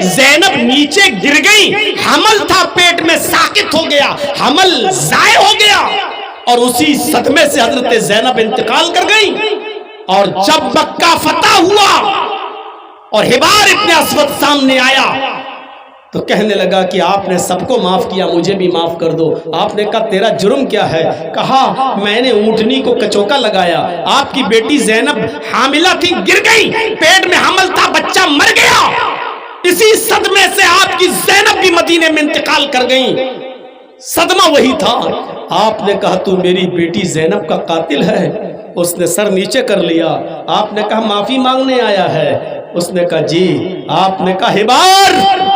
زینب نیچے گر گئی، حمل تھا پیٹ میں، ساقط ہو گیا، حمل ضائع ہو گیا اور اسی صدمے سے حضرت زینب انتقال کر گئی. اور جب مکہ فتح ہوا اور حبار ابن اسود سامنے آیا تو کہنے لگا کہ آپ نے سب کو معاف کیا، مجھے بھی معاف کر دو. آپ نے کہا تیرا جرم کیا ہے؟ کہا میں نے اونٹنی کو کچوکا لگایا، آپ کی بیٹی زینب حاملہ تھی، گر گئی، پیٹ میں حمل تھا، بچہ مر گیا، اسی صدمے سے آپ کی زینب بھی مدینے میں انتقال کر گئی. صدمہ وہی تھا. آپ نے کہا تو میری بیٹی زینب کا قاتل ہے؟ اس نے سر نیچے کر لیا. آپ نے کہا معافی مانگنے آیا ہے؟ اس نے کہا جی. آپ نے کہا حبار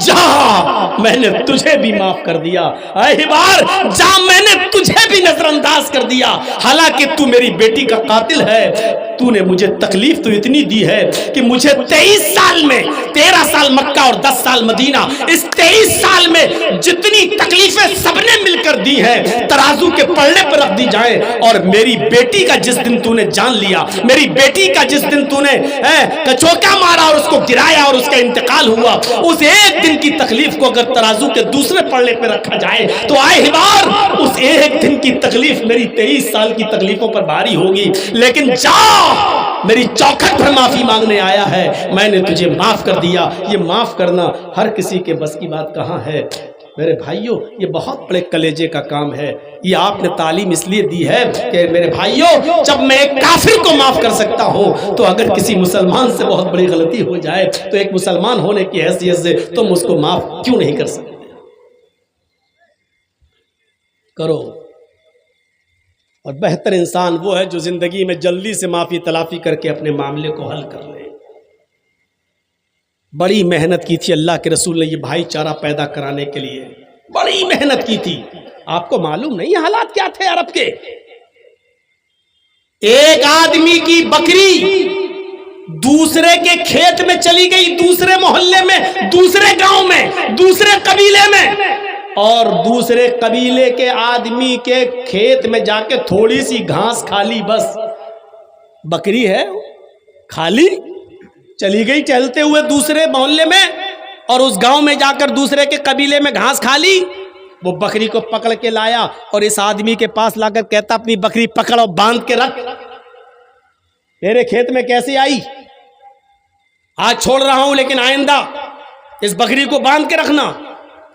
جا، میں نے تجھے بھی معاف کر دیا. اے حبار جا، میں نے تجھے بھی نظر انداز کر دیا، حالانکہ تو میری بیٹی کا قاتل ہے. تو نے مجھے تکلیف تو اتنی دی ہے کہ مجھے 23 سال میں 13 سال مکہ اور 10 سال مدینہ، اس 23 سال میں جتنی تکلیفیں سب نے مل کر دی ہیں ترازو کے پلڑے پر رکھ دی جائیں. اور میری بیٹی کا جس دن تو نے جان لیا، میری بیٹی کا جس دن تو نے کچوکا مارا اور اس کو گرایا اور اس کا انتقال ہوا، اس ایک دن کی تکلیف کو اگر ترازو کے دوسرے پلڑے پہ رکھا جائے تو آئے حبار اس ایک دن کی تکلیف میری 23 سال کی تکلیفوں پر بھاری ہوگی. لیکن جا، میری چوکھٹ پر معافی مانگنے آیا ہے، میں نے تجھے معاف کر دیا. یہ معاف کرنا ہر کسی کے بس کی بات کہاں ہے میرے بھائیوں؟ یہ بہت بڑے کلیجے کا کام ہے. یہ آپ نے تعلیم اس لیے دی ہے کہ میرے بھائیوں جب میں ایک کافر کو معاف کر سکتا ہوں تو اگر کسی مسلمان سے بہت بڑی غلطی ہو جائے تو ایک مسلمان ہونے کی حیثیت سے تم اس کو معاف کیوں نہیں کر سکتے؟ کرو. اور بہتر انسان وہ ہے جو زندگی میں جلدی سے معافی تلافی کر کے اپنے معاملے کو حل کر لے. بڑی محنت کی تھی اللہ کے رسول نے یہ بھائی چارہ پیدا کرانے کے لیے، بڑی محنت کی تھی. آپ کو معلوم نہیں حالات کیا تھے عرب کے؟ ایک آدمی کی بکری دوسرے کے کھیت میں چلی گئی، دوسرے محلے میں، دوسرے گاؤں میں، دوسرے قبیلے میں، اور دوسرے قبیلے کے آدمی کے کھیت میں جا کے تھوڑی سی گھاس کھا لی. بس بکری ہے کھالی، چلی گئی چلتے ہوئے دوسرے محلے میں اور اس گاؤں میں جا کر دوسرے کے قبیلے میں گھاس کھا لی. وہ بکری کو پکڑ کے لایا اور اس آدمی کے پاس لا کر کہتا اپنی بکری پکڑ اور باندھ کے رکھ. میرے کھیت میں کیسے آئی؟ آج چھوڑ رہا ہوں لیکن آئندہ اس بکری کو باندھ کے رکھنا.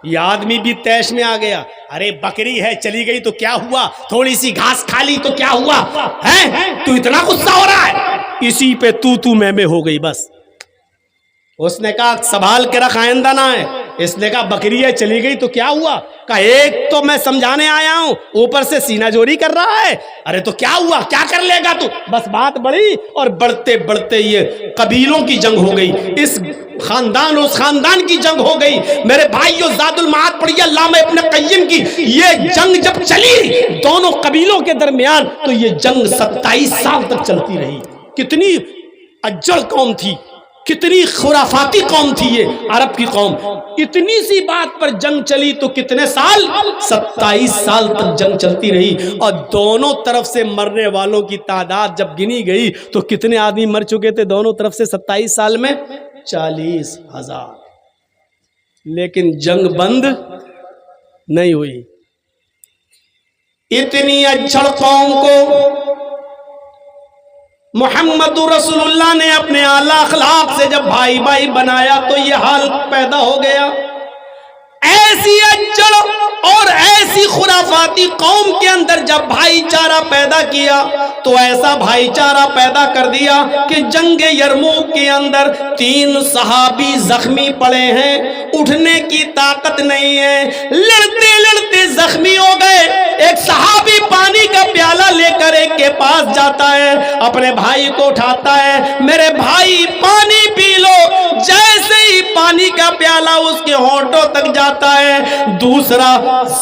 یہ آدمی بھی تیش میں آ گیا. ارے بکری ہے چلی گئی تو کیا ہوا، تھوڑی سی گھاس کھا لی تو کیا ہوا ہے؟ تو اتنا غصہ ہو رہا ہے؟ اسی پہ تو میں ہو گئی. بس اس نے کہا سنبھال کے رکھ آئندہ نہ ہے. اس نے کہا بکریہ چلی گئی تو کیا ہوا؟ کہا ایک تو میں سمجھانے آیا ہوں، اوپر سے سینہ جوری کر رہا ہے۔ ارے تو کیا ہوا، کیا کر لے گا تو؟ بس بات بڑھی اور بڑھتے بڑھتے یہ قبیلوں کی جنگ ہو گئی، اس خاندان کی جنگ ہو گئی۔ میرے بھائیو زاد المعاد پڑھیے علامہ ابن قیم کی، یہ جنگ جب چلی دونوں قبیلوں کے درمیان تو یہ جنگ 27 سال تک چلتی رہی۔ کتنی اجڑ قوم تھی، کتنی خرافاتی قوم تھی یہ عرب کی قوم، اتنی سی بات پر جنگ چلی تو کتنے سال؟ 27 سال تک جنگ چلتی رہی۔ اور دونوں طرف سے مرنے والوں کی تعداد جب گنی گئی تو کتنے آدمی مر چکے تھے دونوں طرف سے 27 سال میں؟ 40,000۔ لیکن جنگ بند نہیں ہوئی۔ اتنی اجڑ قوم کو محمد رسول اللہ نے اپنے اعلیٰ اخلاق سے جب بھائی بھائی بنایا تو یہ حال پیدا ہو گیا۔ ایسی اجڑ اور ایسی خرافاتی قوم کے اندر جب بھائی چارہ پیدا کیا تو ایسا بھائی چارہ پیدا کر دیا کہ جنگ یرموک کے اندر 3 صحابی زخمی پڑے ہیں، اٹھنے کی طاقت نہیں ہے، لڑتے لڑتے زخمی ہو گئے۔ ایک صحابی پانی کا پیالہ لے کر ایک کے پاس جاتا ہے، اپنے بھائی کو اٹھاتا ہے، میرے بھائی پانی پی لو۔ جیسے ہی پانی کا پیالہ اس کے ہونٹوں تک جاتا ہے، دوسرا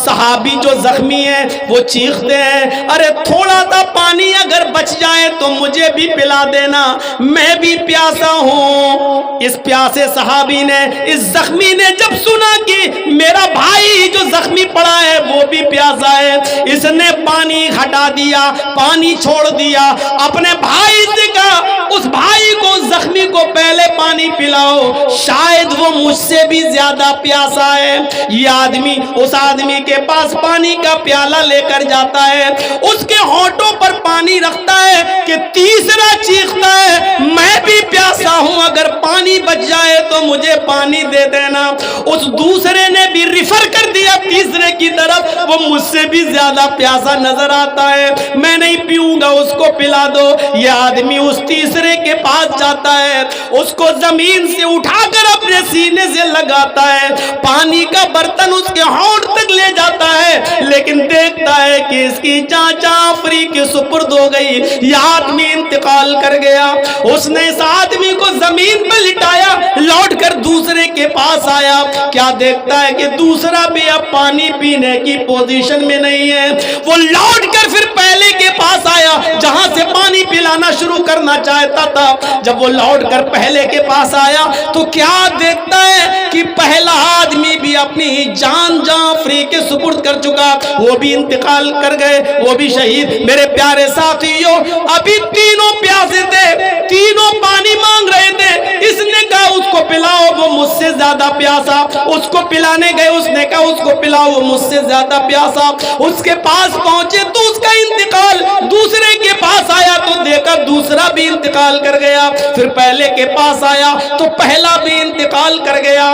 صحابی جو زخمی ہے وہ چیختے ہیں، ارے تھوڑا سا پانی اگر بچ جائے تو مجھے بھی پلا دینا، میں بھی پیاسا ہوں۔ اس پیاسے صحابی نے، اس زخمی نے جب سنا کہ میرا بھائی جو زخمی پڑا ہے وہ بھی پیاسا ہے، اس نے پانی ہٹا دیا، پانی چھوڑ دیا، اپنے بھائی سے کہا اس بھائی کو زخمی کو پہلے پانی پلاؤ، شاید وہ مجھ سے بھی زیادہ پیاسا ہے۔ یہ آدمی اس آدمی کے پاس پانی کا پیالہ لے کر جاتا ہے، اس کے ہونٹوں پر پانی رکھتا ہے کہ تیسرا چیختا ہے میں بھی پیاسا ہوں، اگر پانی بچ جائے تو مجھے پانی دے دینا۔ اس دوسرے نے بھی ریفر کر دیا تیسرے کی طرف، وہ مجھ سے بھی زیادہ پیاسا نظر آتا ہے، میں نہیں پیوں گا، اس کو پلا دو۔ یہ آدمی اس تیسرے کے پاس جاتا ہے، اس کو زمین سے اٹھا کر اپنے سینے سے لگاتا ہے، پانی کا برتن اس کے ہونٹ تک لے جاتا ہے، لیکن دیکھتا ہے کہ اس کی جان جعفری کے سپرد ہو گئی، یہ آدمی انتقال کر گیا۔ اس نے اس آدمی کو زمین پر لٹایا، لوٹ کر دوسرے کے پاس آیا، کیا دیکھتا ہے کہ دوسرا بھی اب پانی پینے کی پوزیشن میں نہیں ہے۔ وہ لوٹ کر پھر پہلے کے پاس آیا جہاں سے پانی پلانا شروع کرنا چاہتا تھا۔ جب وہ لوٹ کر پہلے کے پاس آیا تو کیا دیکھتا ہے کہ پہلا آدمی بھی اپنی جان جعفری کے سپرد کر چکا، وہ بھی انتقال کر گئے، وہ بھی شہید۔ میرے پیارے ساتھیوں، ابھی تینوں پیاسے تھے، تینوں پانی مانگ رہے تھے، اس نے کہا اس کو پلاؤ، وہ مجھ سے زیادہ پیاسا۔ اس کو پلانے گئے، اس نے کہا اس کو پلاؤ، وہ مجھ سے زیادہ پیاسا۔ اس کے پاس پہنچے تو اس کا انتقال، دوسرے کے پاس آیا تو دیکھا دوسرا بھی انتقال کر گیا، پھر پہلے کے پاس آیا تو پہلا بھی انتقال کر گیا۔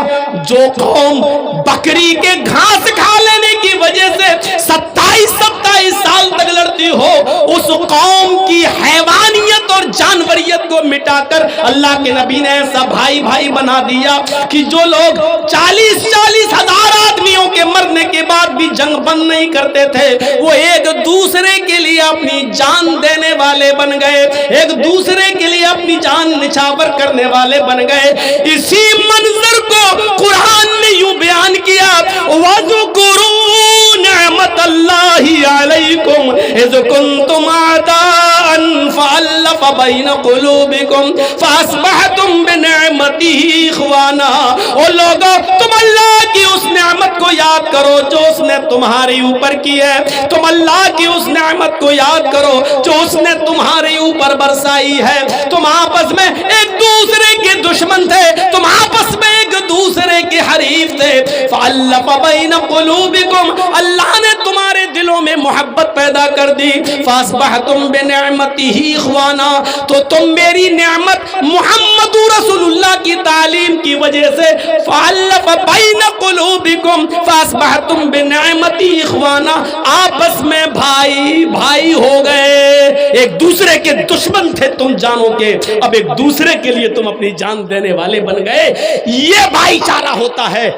جو قوم بکری کے گھاس کھا لینے کی وجہ سے 27 سال تک لڑتی ہو، اس قوم کی حیوانیت اور جانوریت کو مٹا کر اللہ کے نبی نے ایسا بھائی بھائی بنا دیا کہ جو لوگ 40 ہزار آدمیوں کے مرنے کے بعد بھی جنگ بند نہیں کرتے تھے، وہ ایک دوسرے کے لیے اپنی جان دینے والے بن گئے، ایک دوسرے کے لیے اپنی جان نچھاور کرنے والے بن گئے۔ اسی منظر کو قرآن نے یوں بیان کیا، وَاذْكُرُوا نِعْمَتَ اللَّهِ عَلَيْكُمْ إِذْ كُنْتُمْ أَعْدَاءً فَأَلَّفَ بَيْنَ قُلُوبِكُمْ فَأَصْبَحْتُمْ بِنِعْمَتِهِ إِخْوَانًا۔ او لوگو، تم اللہ کی اس نعمت کو یاد کرو جو اس نے تمہارے اوپر کی ہے، تم اللہ کی اس نعمت کو یاد کرو جو اس نے تمہارے اوپر برسائی ہے۔ تم آپس میں ایک دوسرے کے دشمن تھے، تم آپس میں ایک دوسرے کے حریف تھے، فَأَلَّفَ بَيْنَ قُلُوبِكُمْ، اللہ نے تمہارے دلوں میں محبت پیدا کر دی، فَأَصْبَحْتُمْ بِنِعْمَتِهِ إِخْوَانًا، تو تم میری نعمت محمد رسول اللہ کی تعلیم کی وجہ سے فَأَلَّفَ بَيْنَ قُلُوبِكُمْ فَأَصْبَحْتُمْ بِنِعْمَتِهِ إِخْوَانًا، آپس میں بھائی بھائی ہو گئے، ایک دوسرے کے دشمن تھے تم جانو کے، اب ایک دوسرے کے لیے تم اپنی جان دینے والے بن گئے۔ یہ بھائی چارہ ہوتا ہے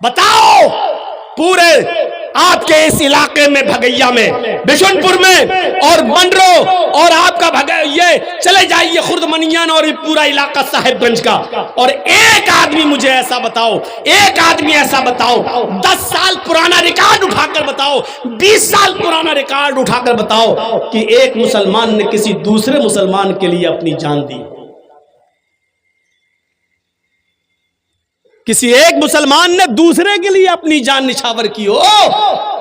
بتاؤ پورے آپ کے اس علاقے میں بھگیا میں بشن پور میں اور منڈرو اور آپ کا یہ چلے جائیے خرد منیان اور یہ پورا علاقہ صاحب گنج کا، اور ایک آدمی مجھے ایسا بتاؤ، ایک آدمی ایسا بتاؤ 10 سال پرانا ریکارڈ اٹھا کر بتاؤ، 20 سال پرانا ریکارڈ اٹھا کر بتاؤ کہ ایک مسلمان نے کسی دوسرے مسلمان کے لیے اپنی جان دی، کسی ایک مسلمان نے دوسرے کے لیے اپنی جان نچھاور کی ہو،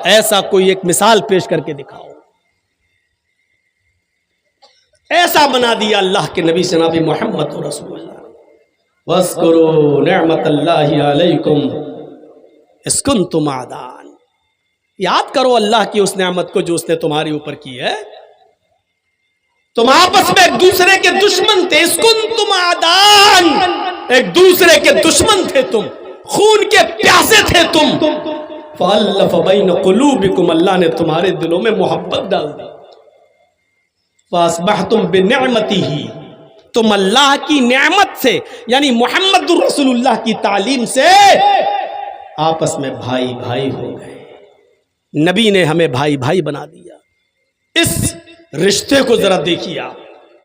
ایسا کوئی ایک مثال پیش کر کے دکھاؤ۔ ایسا بنا دیا اللہ کے نبی جناب محمد رسول اللہ، وَاذْكُرُوا نِعْمَةَ اللَّهِ عَلَيْكُمْ إِذْ كُنْتُمْ أَعْدَاءً، یاد کرو اللہ کی اس نعمت کو جو اس نے تمہاری اوپر کی ہے، تم آپس میں ایک دوسرے کے دشمن تھے، اِذْ كُنْتُمْ أَعْدَاءً، ایک دوسرے کے دشمن تھے تم، خون کے پیاسے تھے تم، فَأَلَّفَ بَيْنَ قُلُوبِكُمْ، اللہ نے تمہارے دلوں میں محبت ڈال دی، فَأَصْبَحْتُمْ بِنِعْمَتِهِ، تم اللہ کی نعمت سے یعنی محمد رسول اللہ کی تعلیم سے آپس میں بھائی بھائی ہو گئے۔ نبی نے ہمیں بھائی بھائی بنا دیا۔ اس رشتے کو ذرا دیکھیے آپ،